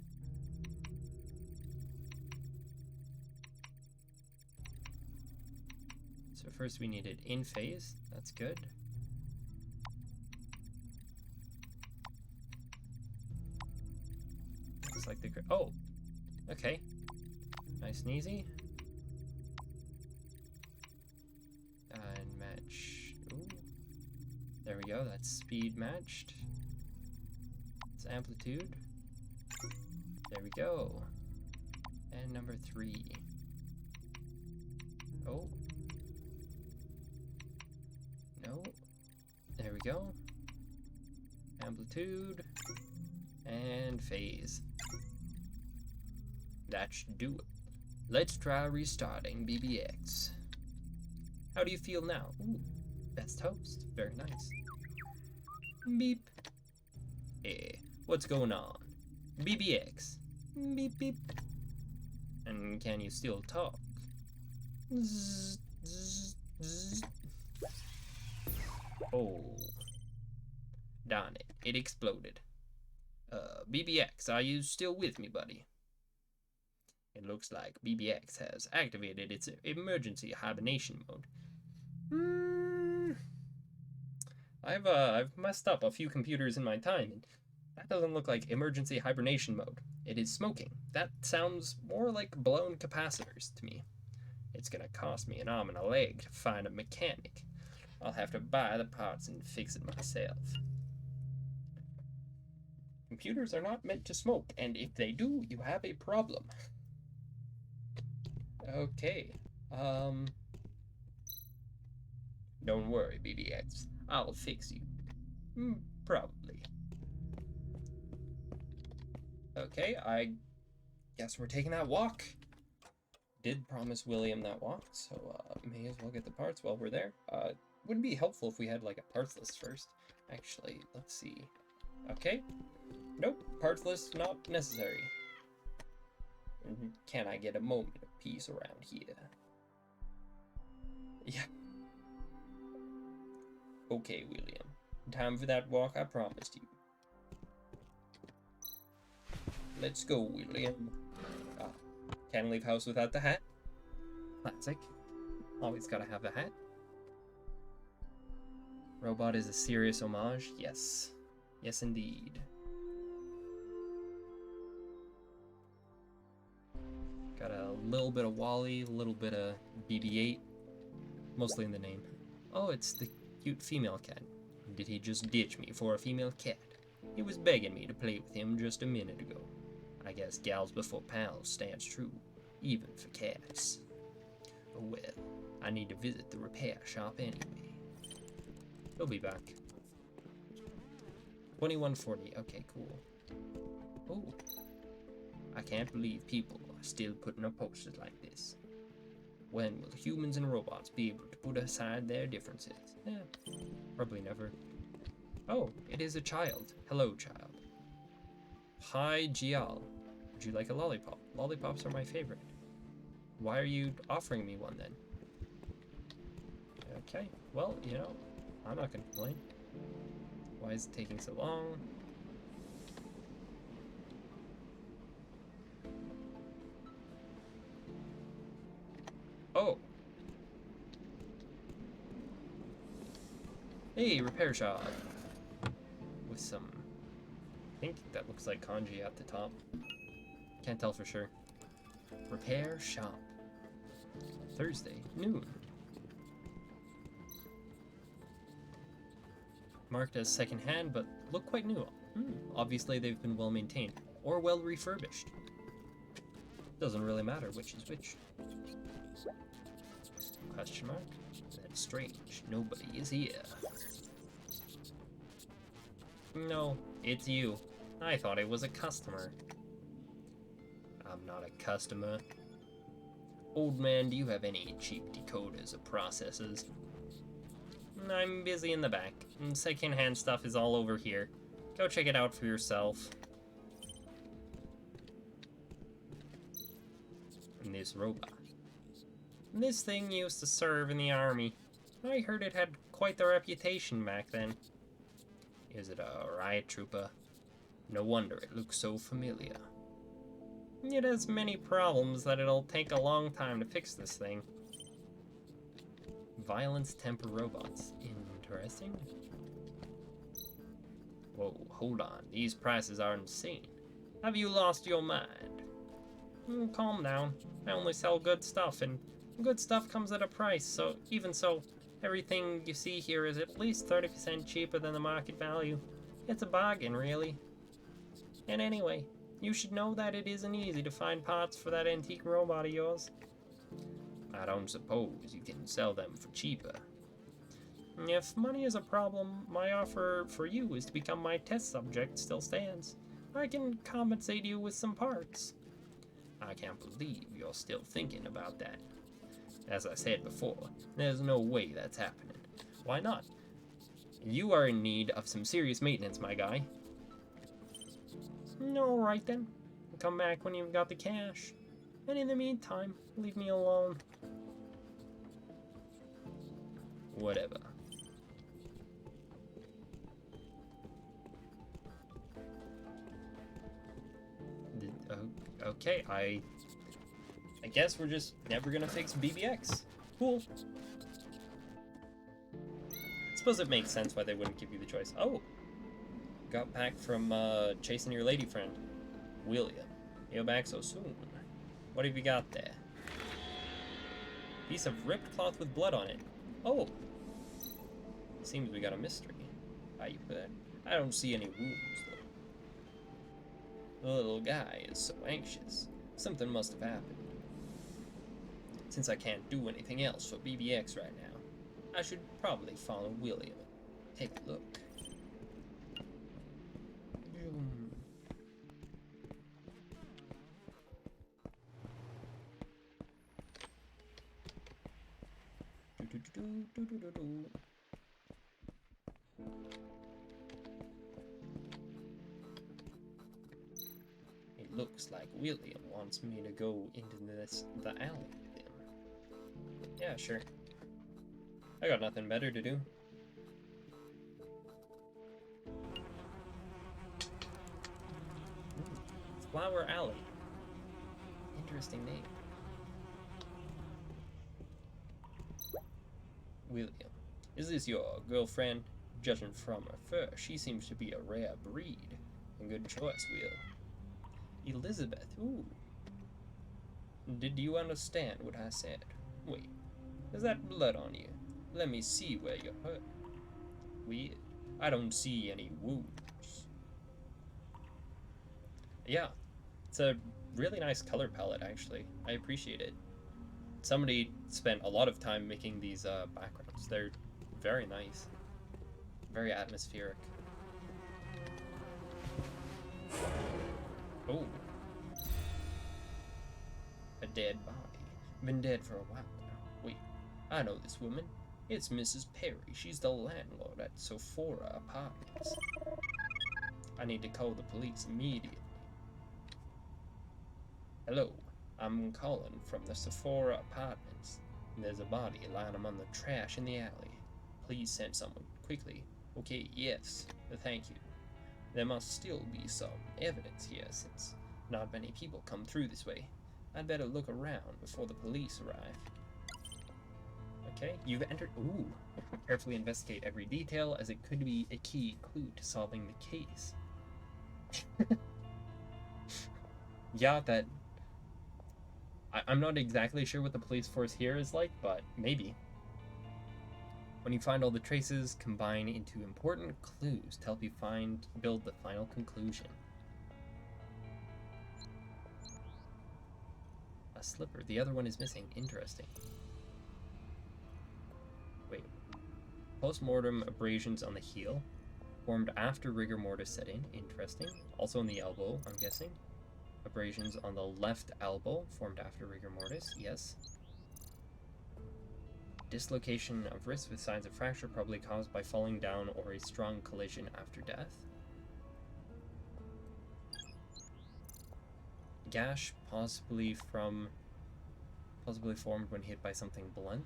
So first we needed in phase. That's good. Looks like the... Oh! Okay. Nice and easy. And match... Ooh. There we go, that's speed matched. It's amplitude. There we go. And number 3. Oh. No. There we go. Amplitude. And phase. That should do it. Let's try restarting BBX. How do you feel now? Ooh, best host. Very nice. Beep. Hey, what's going on? BBX. Beep beep. And can you still talk? Zzz, zzz, zzz. Oh. Darn it, it exploded. BBX, are you still with me, buddy? It looks like BBX has activated its emergency hibernation mode. I've messed up a few computers in my time, and that doesn't look like emergency hibernation mode. It is smoking. That sounds more like blown capacitors to me. It's gonna cost me an arm and a leg to find a mechanic. I'll have to buy the parts and fix it myself. Computers are not meant to smoke, and if they do, you have a problem. Okay, don't worry, BBX. I'll fix you. Probably. Okay, I guess we're taking that walk. Did promise William that walk, so may as well get the parts while we're there. Would be helpful if we had like a parts list first. Actually, let's see. Okay. Nope, parts list not necessary. Can I get a moment of peace around here? Yeah. Okay, William. Time for that walk I promised you. Let's go, William. Can't leave house without the hat. Classic. Always gotta have the hat. Robot is a serious homage. Yes. Yes, indeed. Got a little bit of Wally, a little bit of BB-8. Mostly in the name. Oh, it's the cute female cat. Did he just ditch me for a female cat? He was begging me to play with him just a minute ago. I guess gals before pals stands true, even for cats. Oh well, I need to visit the repair shop anyway. He'll be back. 2140, okay, cool. Oh, I can't believe people are still putting up posters like this. When will humans and robots be able to put aside their differences? Probably never. Oh, it is a child. Hello, child. Hi, Gial. Would you like a lollipop? Lollipops are my favorite. Why are you offering me one then? Okay, well, you know, I'm not gonna complain. Why is it taking so long? Oh. Hey, repair shop. With some... I think that looks like kanji at the top. Can't tell for sure. Repair shop. Thursday, noon. Marked as second-hand, but look quite new. Obviously they've been well maintained, or well refurbished. Doesn't really matter which is which. Question mark? That's strange. Nobody is here. No, it's you. I thought it was a customer. I'm not a customer. Old man, do you have any cheap decoders or processors? I'm busy in the back, and second-hand stuff is all over here. Go check it out for yourself. And this robot. This thing used to serve in the army. I heard it had quite the reputation back then. Is it a riot trooper? No wonder it looks so familiar. It has many problems that it'll take a long time to fix this thing. Violence temper robots. Interesting. Whoa, hold on. These prices are insane. Have you lost your mind? Calm down. I only sell good stuff, and good stuff comes at a price, so even so, everything you see here is at least 30% cheaper than the market value. It's a bargain, really. And anyway, you should know that it isn't easy to find parts for that antique robot of yours. I don't suppose you can sell them for cheaper. If money is a problem, my offer for you is to become my test subject still stands. I can compensate you with some parts. I can't believe you're still thinking about that. As I said before, there's no way that's happening. Why not? You are in need of some serious maintenance, my guy. Alright then. Come back when you've got the cash. And in the meantime, leave me alone. Whatever. Okay, I guess we're just never gonna fix BBX. Cool. I suppose it makes sense why they wouldn't give you the choice. Oh! Got back from chasing your lady friend. William, you're back so soon. What have you got there? Piece of ripped cloth with blood on it. Oh! Seems we got a mystery. How you put it? I don't see any wounds, though. The little guy is so anxious. Something must have happened. Since I can't do anything else for BBX right now, I should probably follow William. Take a look. It looks like William wants me to go into the alley with him. Yeah, sure. I got nothing better to do. Flower Alley. Interesting name. William, is this your girlfriend? Judging from her fur, she seems to be a rare breed. A good choice, Will. Elizabeth, ooh. Did you understand what I said? Wait, is that blood on you? Let me see where you're hurt. Weird. I don't see any wounds. Yeah, it's a really nice color palette, actually. I appreciate it. Somebody spent a lot of time making these backgrounds. They're very nice. Very atmospheric. Oh. A dead body. Been dead for a while now. Wait, I know this woman. It's Mrs. Perry. She's the landlord at Sephora Apartments. I need to call the police immediately. Hello, I'm calling from the Sephora Apartments. There's a body lying among the trash in the alley. Please send someone quickly. Okay, yes, thank you. There must still be some evidence here since not many people come through this way. I'd better look around before the police arrive. Okay, you've entered. Ooh. Carefully investigate every detail, as it could be a key clue to solving the case. Yeah, that. I'm not exactly sure what the police force here is like, but maybe. When you find all the traces, combine into important clues to help you build the final conclusion. A slipper. The other one is missing. Interesting. Wait. Post-mortem abrasions on the heel, formed after rigor mortis set in. Interesting. Also on the elbow, I'm guessing. Abrasions on the left elbow, formed after rigor mortis. Yes. Dislocation of wrist with signs of fracture, probably caused by falling down or a strong collision after death. Gash, possibly formed when hit by something blunt.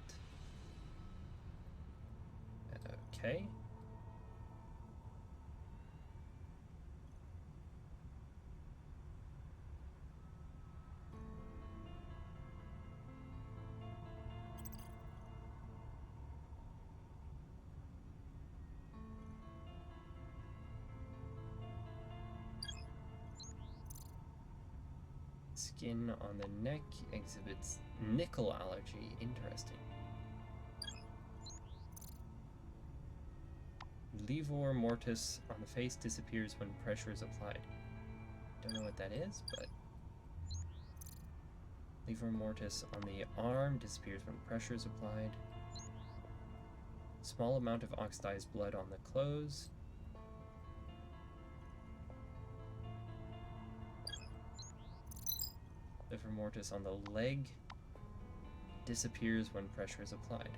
Okay. Skin on the neck exhibits nickel allergy. Interesting. Livor mortis on the face disappears when pressure is applied. Don't know what that is, but livor mortis on the arm disappears when pressure is applied. Small amount of oxidized blood on the clothes. Livor mortis on the leg disappears when pressure is applied.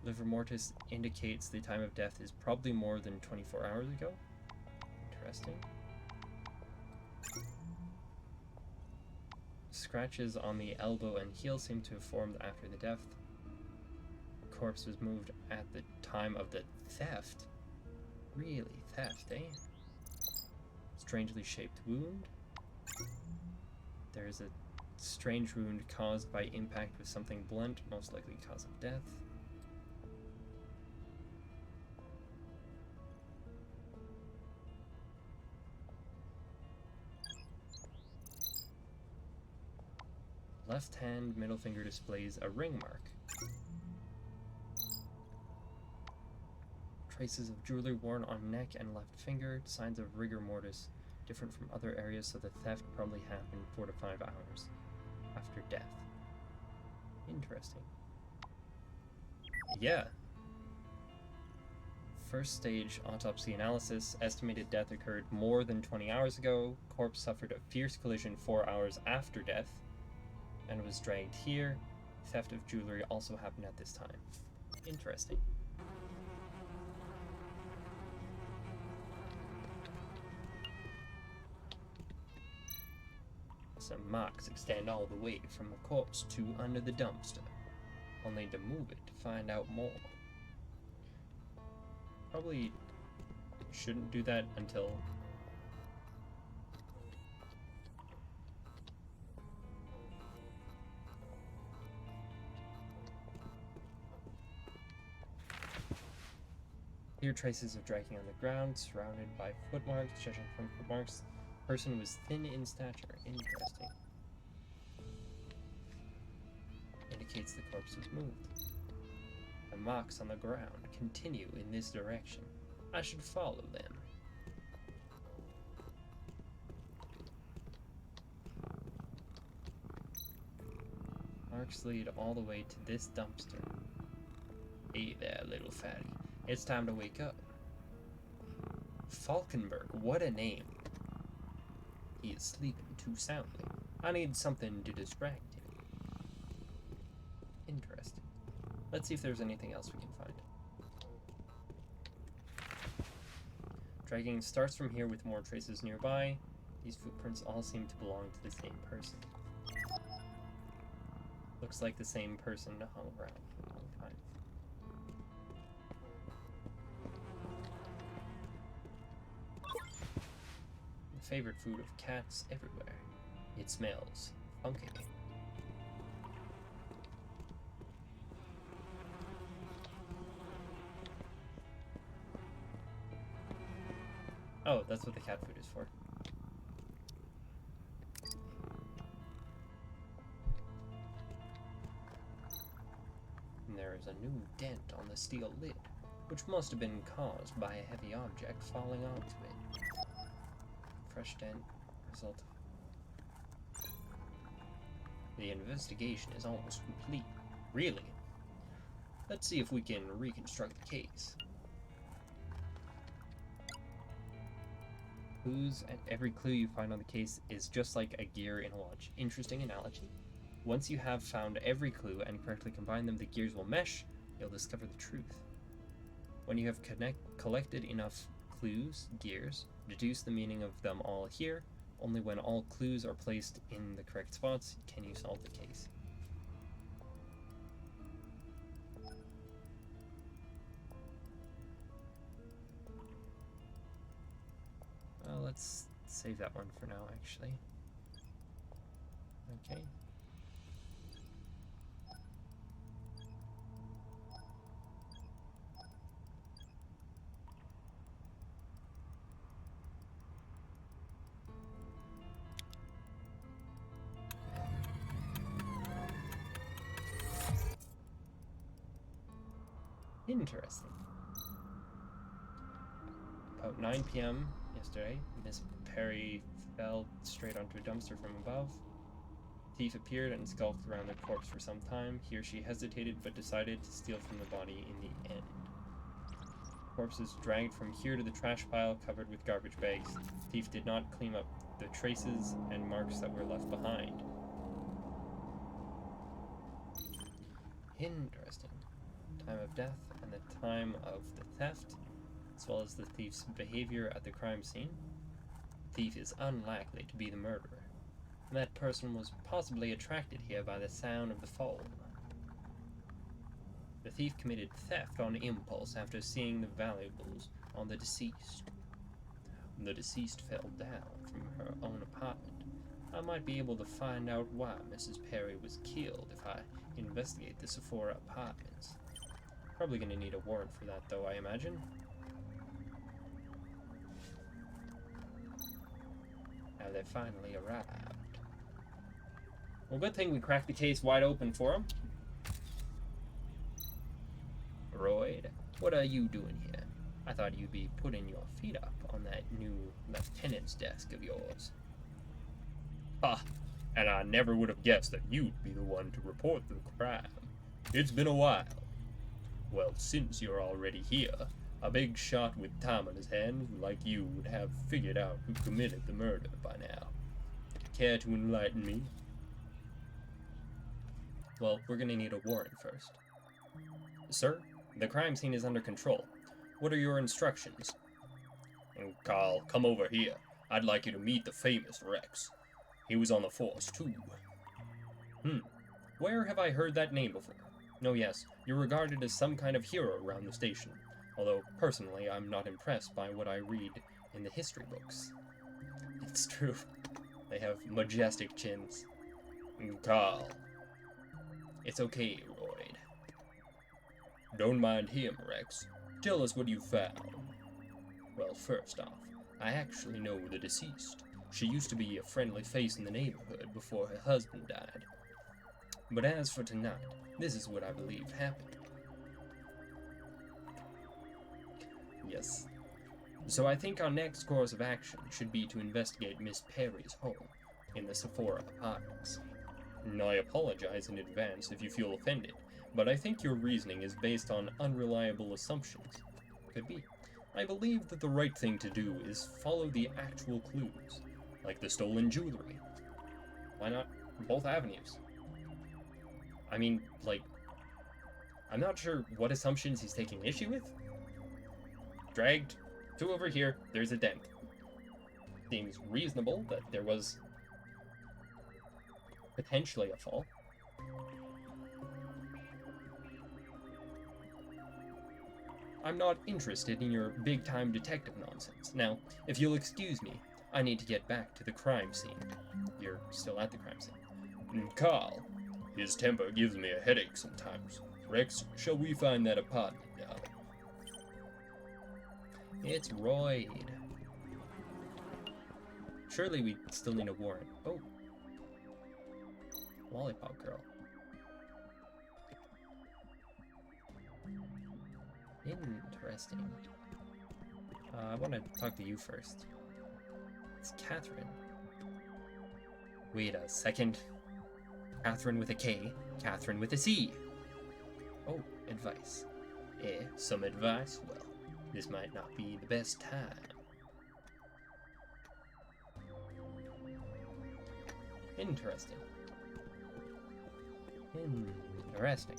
Livor mortis indicates the time of death is probably more than 24 hours ago. Interesting. Scratches on the elbow and heel seem to have formed after the death. Corpse was moved at the time of the theft. Really? Theft, eh? Strangely shaped wound. There is a strange wound caused by impact with something blunt, most likely cause of death. Left hand middle finger displays a ring mark. Traces of jewelry worn on neck and left finger, signs of rigor mortis, different from other areas, so the theft probably happened 4 to 5 hours after death. Interesting. Yeah. First stage autopsy analysis, estimated death occurred more than 20 hours ago. Corpse suffered a fierce collision 4 hours after death and was dragged here. Theft of jewelry also happened at this time. Interesting. Some marks extend all the way from the corpse to under the dumpster. I'll need to move it to find out more. Probably shouldn't do that until... Clear traces of dragging on the ground, surrounded by footmarks. Judging from footmarks, the person was thin in stature. Interesting. Indicates the corpse was moved. The marks on the ground continue in this direction. I should follow them. Marks lead all the way to this dumpster. Hey there, little fatty. It's time to wake up. Falkenberg, what a name. He is sleeping too soundly. I need something to distract him. Interesting. Let's see if there's anything else we can find. Dragging starts from here with more traces nearby. These footprints all seem to belong to the same person. Looks like the same person hung around for a long time. The favorite food of cats everywhere. It smells funky. Oh, that's what the cat food is for. And there is a new dent on the steel lid, which must have been caused by a heavy object falling onto it. Fresh dent, result of... The investigation is almost complete. Really? Let's see if we can reconstruct the case. Clues, and every clue you find on the case is just like a gear in a watch. Interesting analogy. Once you have found every clue and correctly combined them, the gears will mesh. You'll discover the truth. When you have collected enough clues, gears, deduce the meaning of them all here. Only when all clues are placed in the correct spots can you solve the case. Well, let's save that one for now, actually. Okay. Interesting. About 9 p.m. yesterday, Miss Perry fell straight onto a dumpster from above. Thief appeared and skulked around the corpse for some time. Here she hesitated, but decided to steal from the body in the end. Corpse is dragged from here to the trash pile covered with garbage bags. Thief did not clean up the traces and marks that were left behind. Interesting. Time of death and the time of the theft, as well as the thief's behavior at the crime scene. The thief is unlikely to be the murderer. That person was possibly attracted here by the sound of the fall. The thief committed theft on impulse after seeing the valuables on the deceased. The deceased fell down from her own apartment. I might be able to find out why Mrs. Perry was killed if I investigate the Sephora apartments. Probably gonna need a warrant for that, though, I imagine. Now they finally arrived. Well, good thing we cracked the case wide open for him. Royd, what are you doing here? I thought you'd be putting your feet up on that new lieutenant's desk of yours. Ha! And I never would have guessed that you'd be the one to report the crime. It's been a while. Well, since you're already here, a big shot with time on his hands like you would have figured out who committed the murder by now. Care to enlighten me? Well, we're gonna need a warrant first. Sir, the crime scene is under control. What are your instructions? And Carl, come over here. I'd like you to meet the famous Rex. He was on the force, too. Where have I heard that name before? No, yes, you're regarded as some kind of hero around the station. Although, personally, I'm not impressed by what I read in the history books. It's true. They have majestic chins. Carl. It's okay, Royd. Don't mind him, Rex. Tell us what you found. Well, first off, I actually know the deceased. She used to be a friendly face in the neighborhood before her husband died. But as for tonight, this is what I believe happened. Yes. So I think our next course of action should be to investigate Miss Perry's home in the Sephora apartments. I apologize in advance if you feel offended, but I think your reasoning is based on unreliable assumptions. Could be. I believe that the right thing to do is follow the actual clues, like the stolen jewelry. Why not both avenues? I mean, like, I'm not sure what assumptions he's taking issue with. Dragged to over here, there's a dent. Seems reasonable that there was potentially a fall. I'm not interested in your big-time detective nonsense. Now, if you'll excuse me, I need to get back to the crime scene. You're still at the crime scene. Carl, his temper gives me a headache sometimes. Rex, shall we find that apartment now? It's Royd. Surely we still need a warrant. Oh. Lollipop girl. Interesting. I want to talk to you first. It's Catherine. Wait a second. Catherine with a K, Catherine with a C. Oh, advice. Some advice? Well, this might not be the best time. Interesting. Interesting.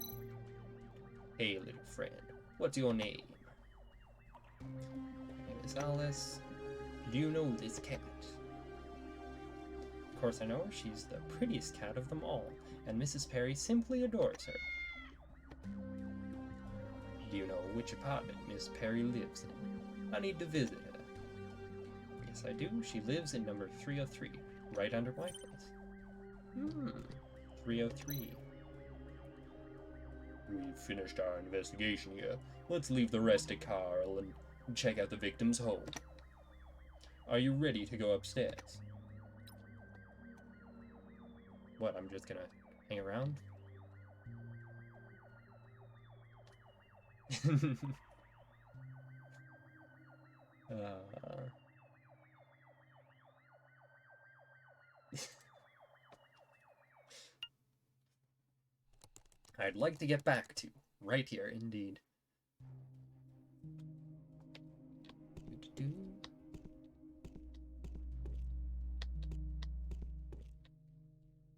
Hey, little friend, what's your name? My name is Alice. Do you know this cat? Of course I know her. She's the prettiest cat of them all, and Mrs. Perry simply adores her. Do you know which apartment Miss Perry lives in? I need to visit her. Yes, I do. She lives in number 303, right under my place. 303. We've finished our investigation here. Let's leave the rest to Carl and check out the victim's home. Are you ready to go upstairs? What, I'm just gonna hang around? I'd like to get back to. Right here, indeed.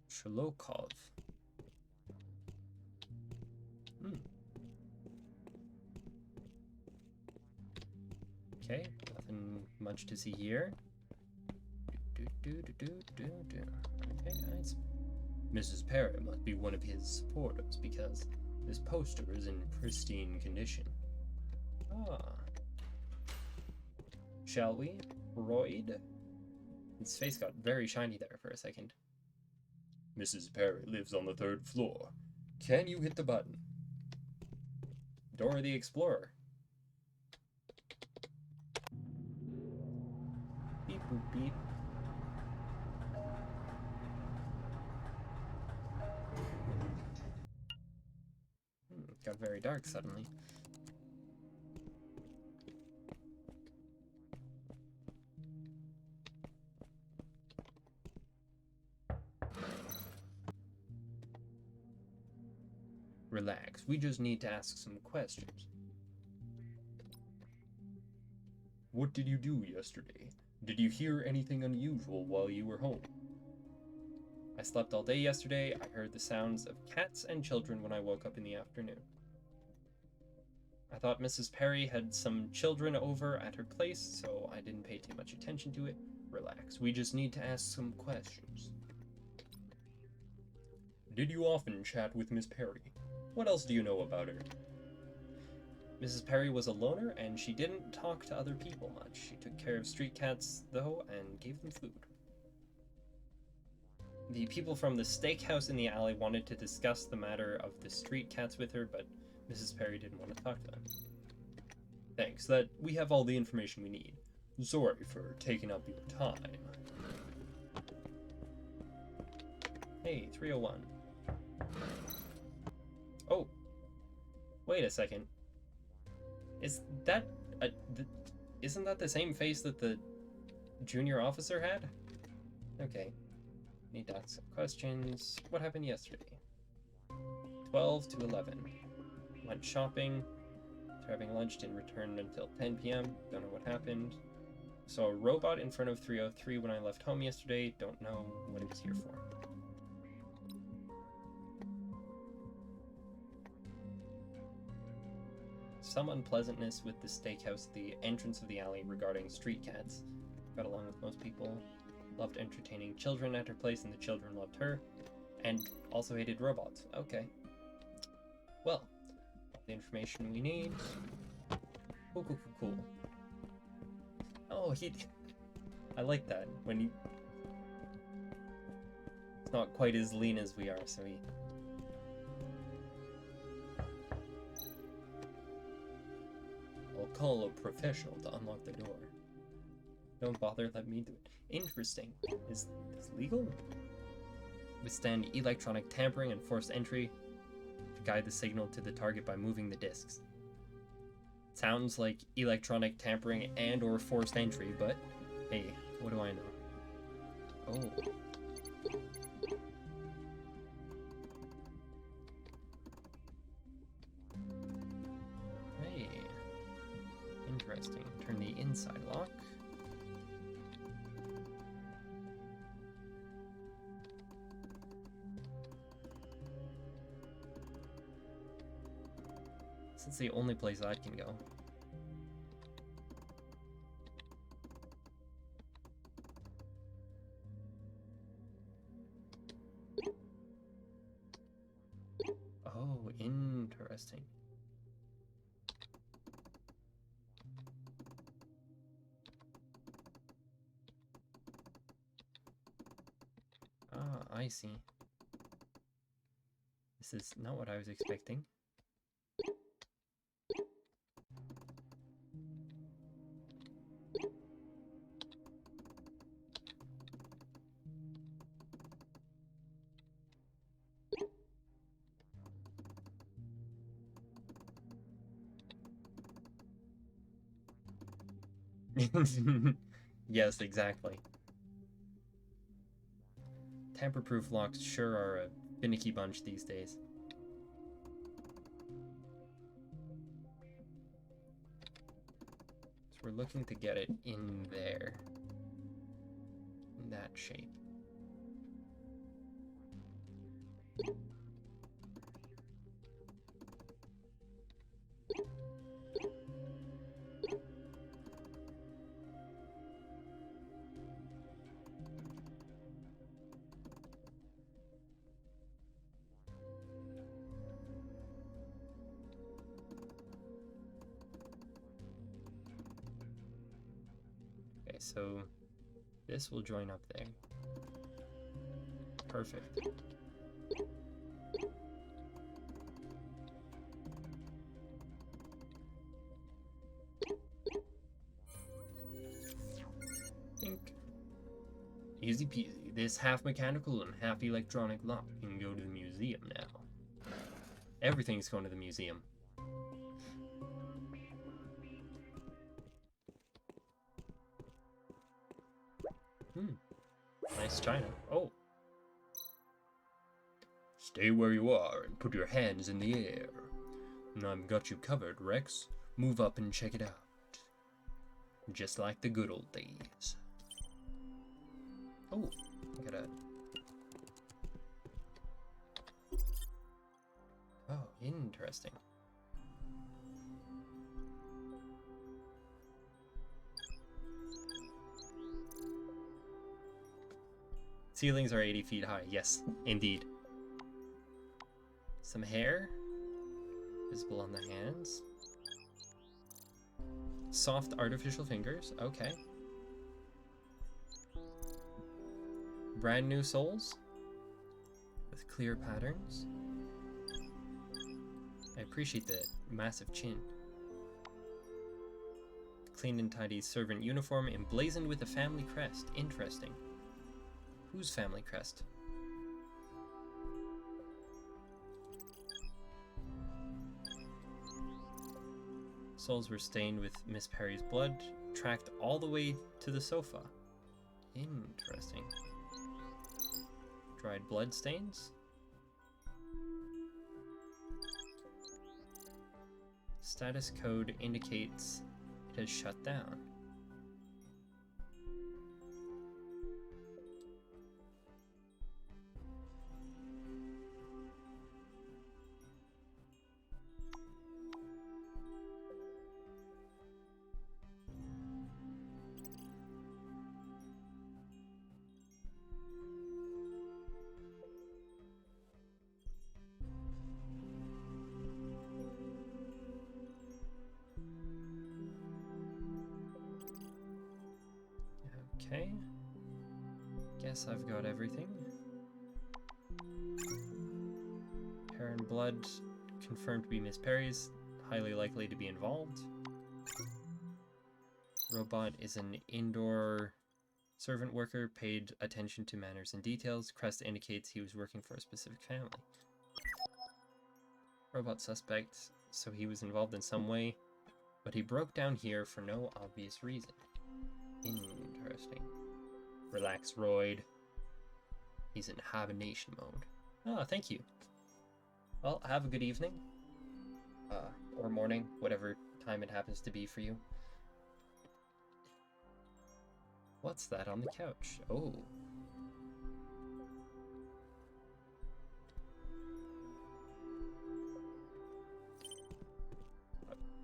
Shalokov. Okay, nothing much to see here. Okay, nice. Mrs. Perry must be one of his supporters because this poster is in pristine condition. Ah. Shall we? Royd? His face got very shiny there for a second. Mrs. Perry lives on the 3rd floor. Can you hit the button? Dora the Explorer. Beep boop beep. It got very dark suddenly. Relax, we just need to ask some questions. What did you do yesterday? Did you hear anything unusual while you were home? I slept all day yesterday. I heard the sounds of cats and children when I woke up in the afternoon. I thought Mrs. Perry had some children over at her place, so I didn't pay too much attention to it. Relax, we just need to ask some questions. Did you often chat with Miss Perry? What else do you know about her? Mrs. Perry was a loner, and she didn't talk to other people much. She took care of street cats, though, and gave them food. The people from the steakhouse in the alley wanted to discuss the matter of the street cats with her, but Mrs. Perry didn't want to talk to them. Thanks, that we have all the information we need. Sorry for taking up your time. Hey, 301. Oh. Wait a second. Is that isn't that the same face that the junior officer had? Okay. Need to ask some questions. What happened yesterday? 12 to 11. Went shopping. After having lunch, didn't return until 10 p.m. Don't know what happened. Saw a robot in front of 303 when I left home yesterday. Don't know what it was here for. Some unpleasantness with the steakhouse at the entrance of the alley regarding street cats. Got along with most people. Loved entertaining children at her place, and the children loved her. And also hated robots. Okay. Well, the information we need. Cool, cool, cool, cool. Oh, I like that. When he... It's not quite as lean as we are, so he... I'll call a professional to unlock the door. Don't bother, let me do it. Interesting. Is this legal? Withstand electronic tampering and forced entry to guide the signal to the target by moving the discs. Sounds like electronic tampering and or forced entry, but hey, what do I know? Oh. Hey. Interesting. Turn the inside lock. It's the only place I can go. Oh, interesting. Ah, I see. This is not what I was expecting. Yes, exactly. Tamper-proof locks sure are a finicky bunch these days. So we're looking to get it in there. In that shape. Okay, so this will join up there. Perfect. Think. Easy peasy. This half mechanical and half electronic lock can go to the museum now. Everything's going to the museum. Nice china. Oh. Stay where you are and put your hands in the air. I've got you covered, Rex. Move up and check it out. Just like the good old days. Oh, I gotta... Oh, interesting. Ceilings are 80 feet high. Yes, indeed. Some hair. Visible on the hands. Soft artificial fingers. Okay. Brand new soles. With clear patterns. I appreciate the massive chin. Clean and tidy servant uniform emblazoned with a family crest. Interesting. Whose family crest? Soles were stained with Miss Perry's blood, tracked all the way to the sofa. Interesting. Dried blood stains? Status code indicates it has shut down. Okay. Guess I've got everything. Hair and blood confirmed to be Miss Perry's. Highly likely to be involved. Robot is an indoor servant worker, paid attention to manners and details. Crest indicates he was working for a specific family. Robot suspect, so he was involved in some way, but he broke down here for no obvious reason. Interesting. Relax, Royd. He's in hibernation mode. Ah, thank you. Well, have a good evening. Or morning, whatever time it happens to be for you. What's that on the couch? Oh.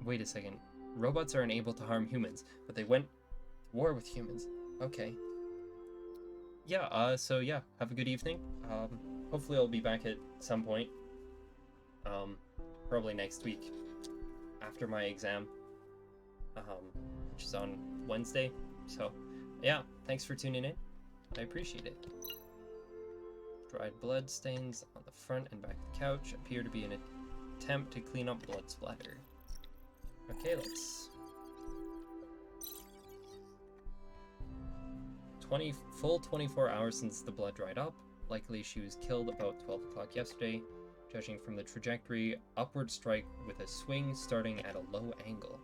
Wait a second. Robots are unable to harm humans, but they went to war with humans. Okay. Yeah, so yeah, have a good evening. Hopefully I'll be back at some point. Probably next week after my exam, which is on Wednesday. So, yeah, thanks for tuning in. I appreciate it. Dried blood stains on the front and back of the couch appear to be an attempt to clean up blood splatter. Okay, let's... full 24 hours since the blood dried up. Likely she was killed about 12 o'clock yesterday. Judging from the trajectory, upward strike with a swing starting at a low angle.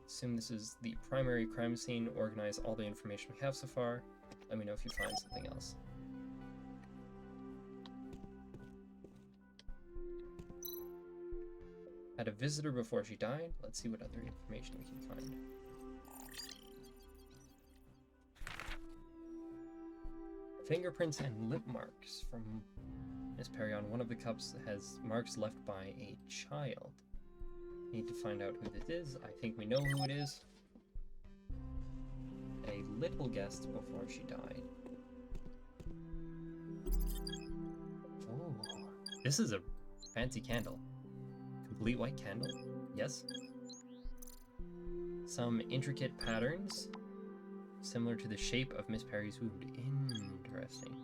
Assume this is the primary crime scene. Organize all the information we have so far. Let me know if you find something else. Had a visitor before she died. Let's see what other information we can find. Fingerprints and lip marks from Miss Perry on one of the cups has marks left by a child. Need to find out who this is. I think we know who it is. A little guest before she died. Oh, this is a fancy candle. Complete white candle. Yes. Some intricate patterns, similar to the shape of Miss Perry's wound. Interesting.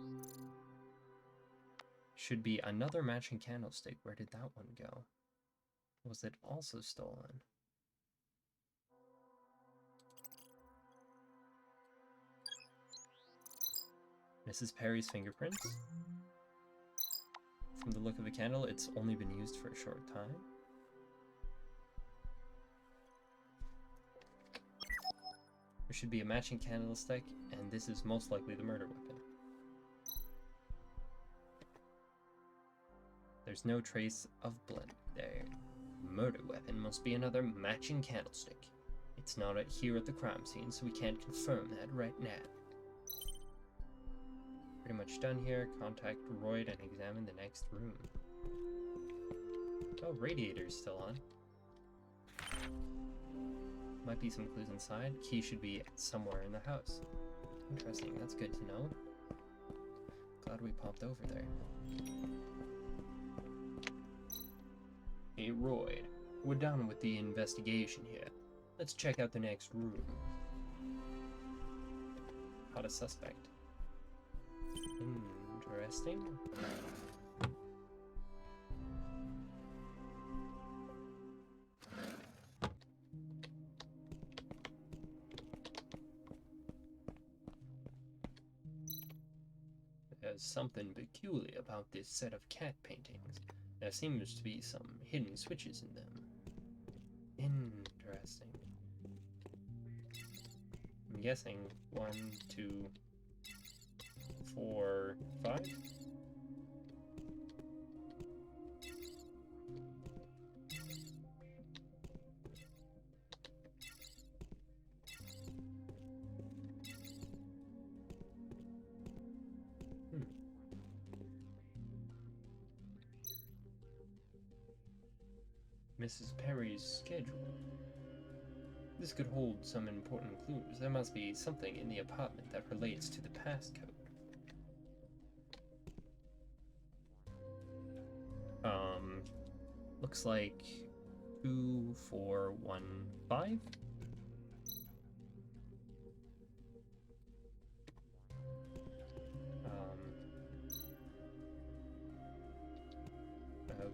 Should be another matching candlestick. Where did that one go? Was it also stolen? Mrs. Perry's fingerprints. From the look of the candle, it's only been used for a short time. There should be a matching candlestick, and this is most likely the murder weapon. There's no trace of blood there. Murder weapon must be another matching candlestick. It's not here at the crime scene, so we can't confirm that right now. Pretty much done here. Contact Royd and examine the next room. Oh, radiator's still on. Might be some clues inside. Key should be somewhere in the house. Interesting, that's good to know. Glad we popped over there. Hey, Royd. We're done with the investigation here. Let's check out the next room. Caught a suspect. Interesting. There's something peculiar about this set of cat paintings. There seems to be some hidden switches in them. Interesting. I'm guessing 1, 2, 4, 5? Mrs. Perry's schedule. This could hold some important clues. There must be something in the apartment that relates to the passcode. Looks like 2415.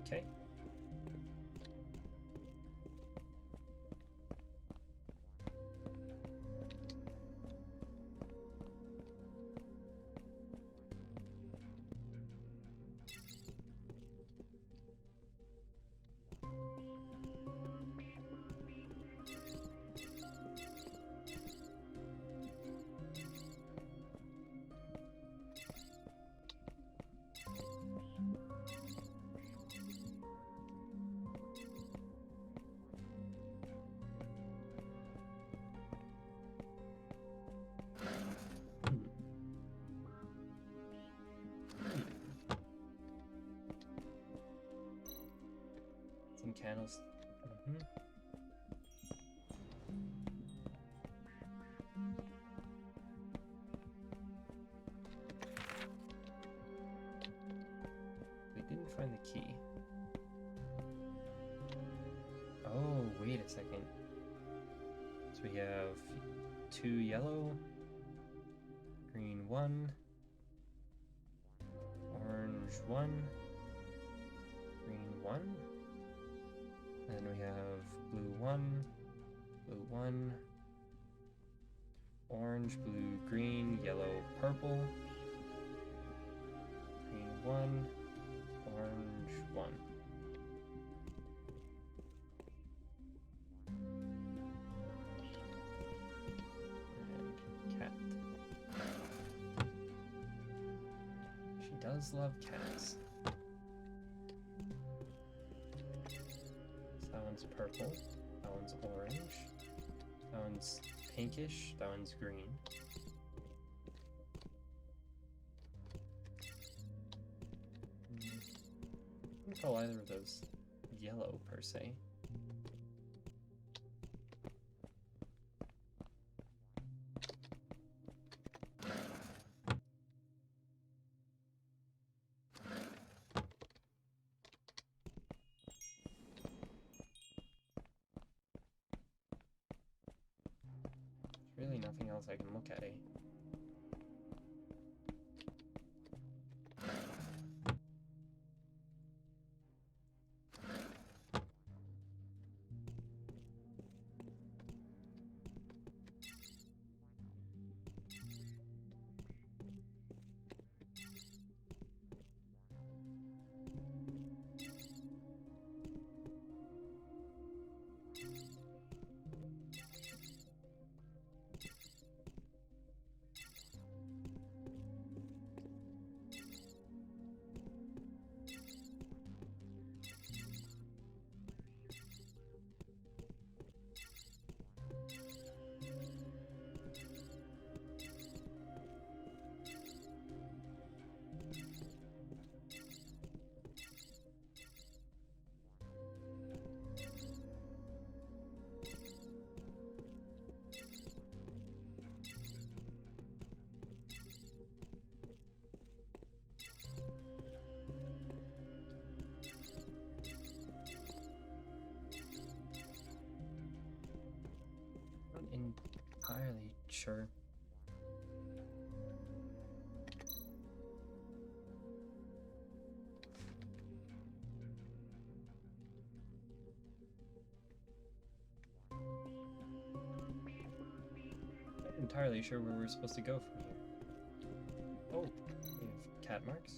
Okay. candles. We didn't find the key. Oh, wait a second. So we have 2 yellow, green 1, orange 1, green 1, and then we have blue 1, orange, blue, green, yellow, purple, green 1, orange 1. And cat. She does love cats. So that one's purple, that one's orange, that one's pinkish, that one's green. I wouldn't call either of those yellow per se. There's really nothing else I can look at, eh? Not entirely sure. Not entirely sure where we're supposed to go from here. Oh, we have cat marks.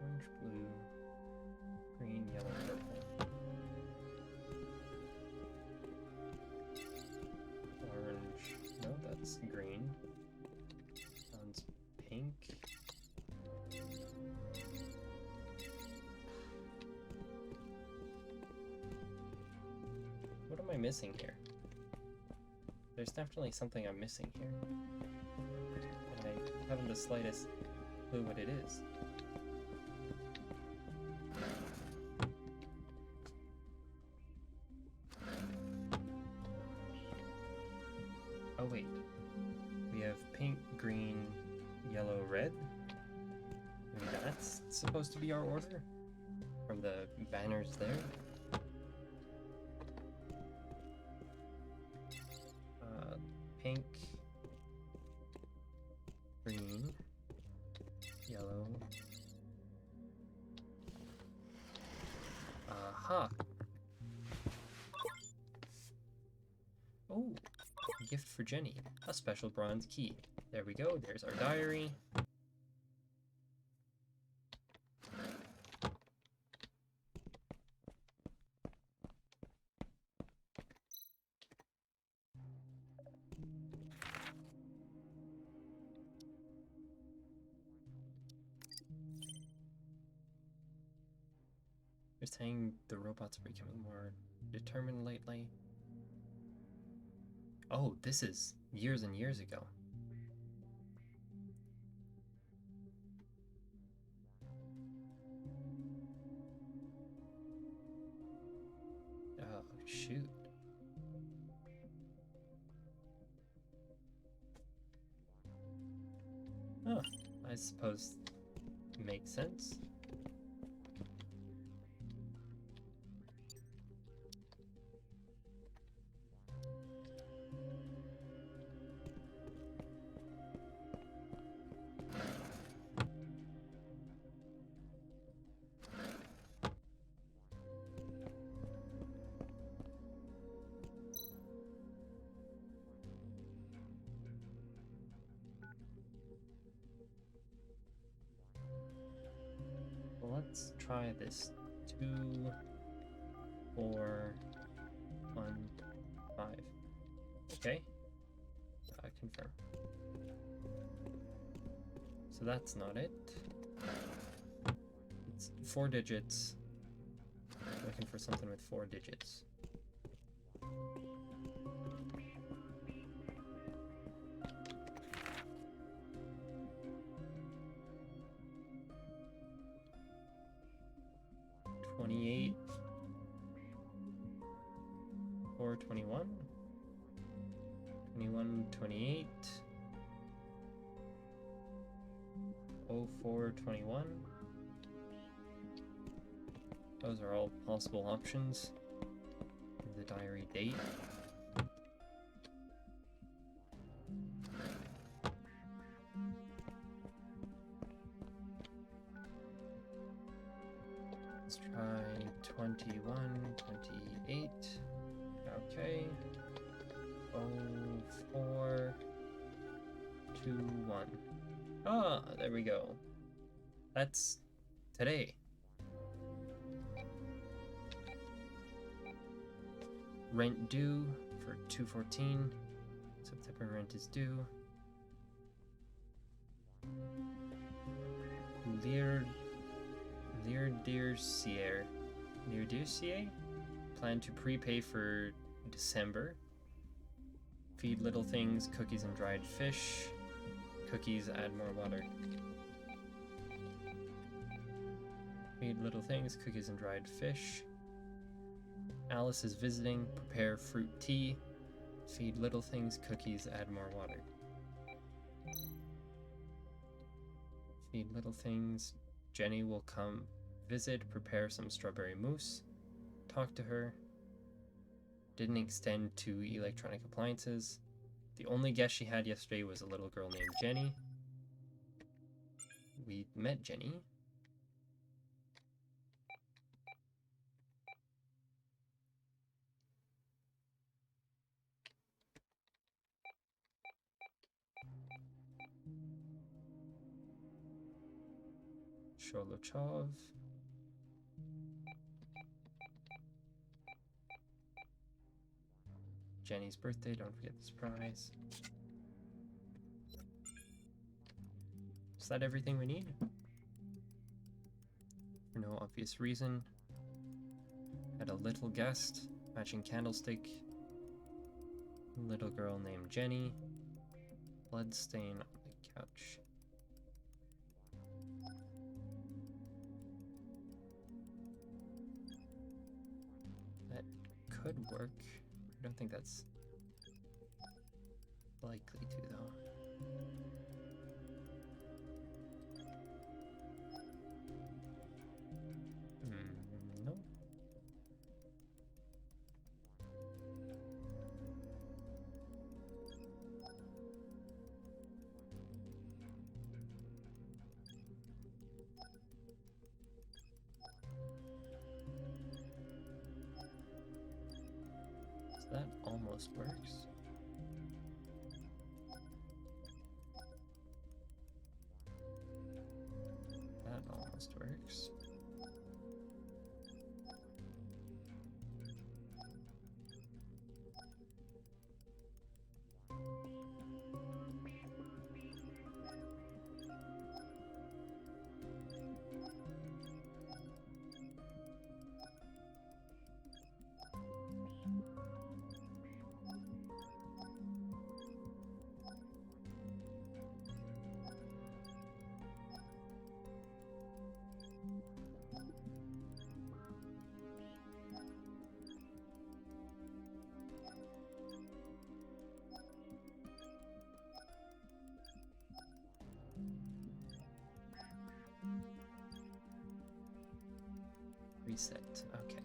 Orange, blue, green, yellow, purple. Orange. No, that's green. That one's pink. What am I missing here? There's definitely something I'm missing here. And I haven't the slightest clue what it is. Oh wait, we have pink, green, yellow, red. Maybe that's supposed to be our order? From the banners there? Pink, green, yellow. Aha! Oh, a gift for Jenny. A special bronze key. There we go, there's our diary. You're saying the robots are becoming more determined lately. Oh, this is years and years ago. Oh, shoot. Oh, I suppose makes sense. Let's try this 2, 4, 1, 5. Okay. Confirm. So that's not it. It's 4 digits. Looking for something with 4 digits. $28 or 21, 21, 28, 04, 21. Those are all possible options. The diary date. Let's try 21, 28. Okay. 04, 21. Ah, there we go. That's today. Rent due for 2/14. September rent is due. Leardircier. Plan to prepay for December. Feed little things, cookies and dried fish. Cookies, add more water. Feed little things, cookies and dried fish. Alice is visiting, prepare fruit tea. Feed little things, cookies, add more water. Feed little things. Jenny will come visit, prepare some strawberry mousse. Talk to her. Didn't extend to electronic appliances. The only guest she had yesterday was a little girl named Jenny. We met Jenny. Sholochov. Jenny's birthday, don't forget the surprise. Is that everything we need? For no obvious reason. Had a little guest, matching candlestick. Little girl named Jenny. Blood stain on the couch. That could work. I don't think that's likely to, though. No. So that almost works. That almost works. reset. Okay.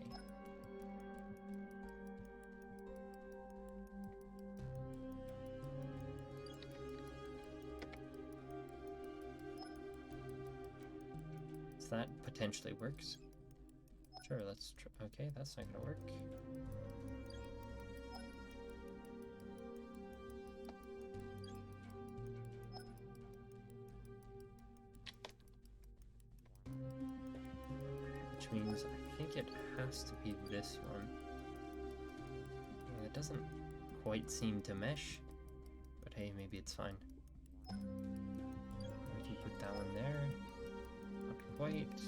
So that potentially works. Sure, let's try. Okay, that's not gonna work. Which means I think it has to be this one. Yeah, it doesn't quite seem to mesh, but hey, maybe it's fine. We can put that one there. Not quite.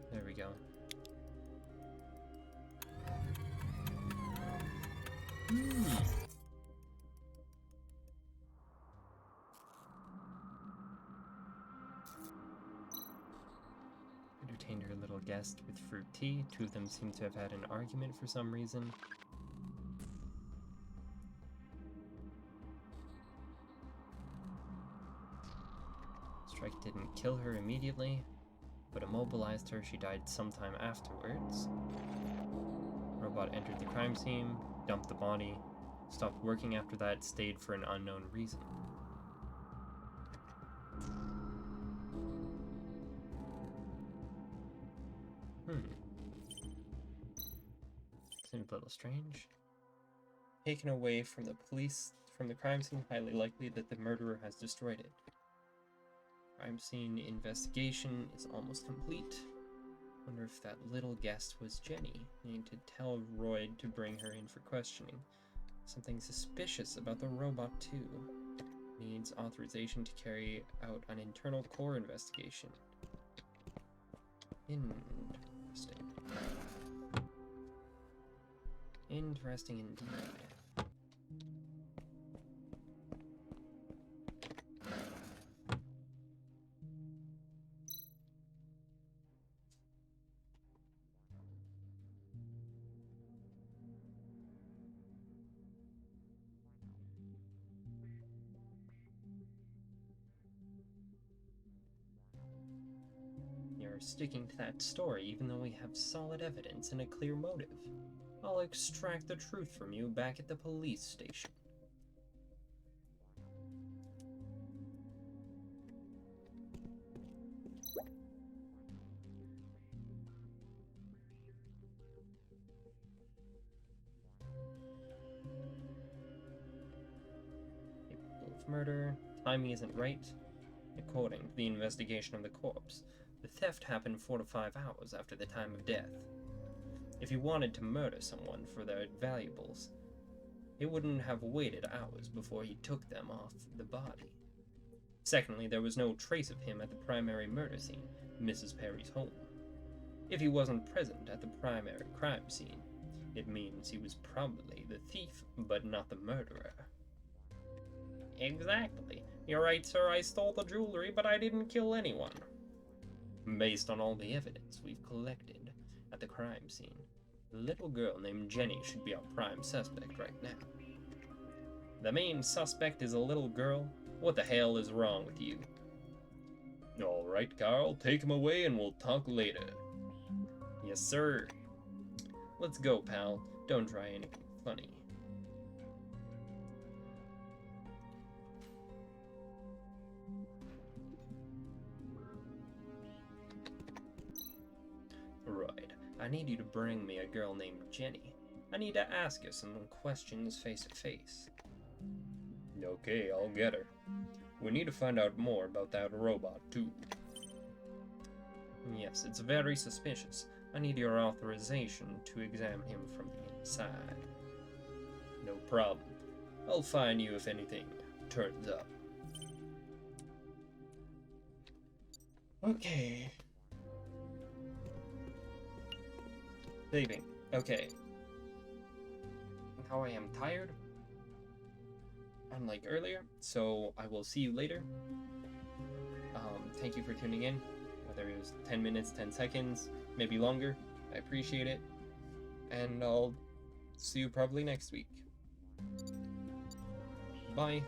There we go. Entertained her little guest with fruit tea. Two of them seem to have had an argument for some reason. Strike didn't kill her immediately, but immobilized her. She died sometime afterwards. Robot entered the crime scene, dumped the body, stopped working after that, stayed for an unknown reason. Seems a little strange. Taken away from the police, from the crime scene, highly likely that the murderer has destroyed it. Crime scene investigation is almost complete. Wonder if that little guest was Jenny. Need to tell Royd to bring her in for questioning. Something suspicious about the robot too. Needs authorization to carry out an internal core investigation. Interesting. Interesting indeed. You're sticking to that story even though we have solid evidence and a clear motive. I'll extract the truth from you back at the police station. Capable of murder. Timing isn't right. According to the investigation of the corpse, the theft happened 4 to 5 hours after the time of death. If he wanted to murder someone for their valuables, he wouldn't have waited hours before he took them off the body. Secondly, there was no trace of him at the primary murder scene, Mrs. Perry's home. If he wasn't present at the primary crime scene, it means he was probably the thief, but not the murderer. Exactly. You're right, sir, I stole the jewelry, but I didn't kill anyone. Based on all the evidence we've collected at the crime scene, a little girl named Jenny should be our prime suspect right now. The main suspect is a little girl? What the hell is wrong with you? Alright, Carl, take him away and we'll talk later. Yes, sir. Let's go, pal. Don't try anything funny. Royd, I need you to bring me a girl named Jenny. I need to ask her some questions face to face. Okay, I'll get her. We need to find out more about that robot, too. Yes, it's very suspicious. I need your authorization to examine him from the inside. No problem. I'll find you if anything turns up. Okay. Leaving. Okay. Now I am tired. Unlike earlier, so I will see you later. Thank you for tuning in. Whether it was 10 minutes, 10 seconds, maybe longer. I appreciate it. And I'll see you probably next week. Bye.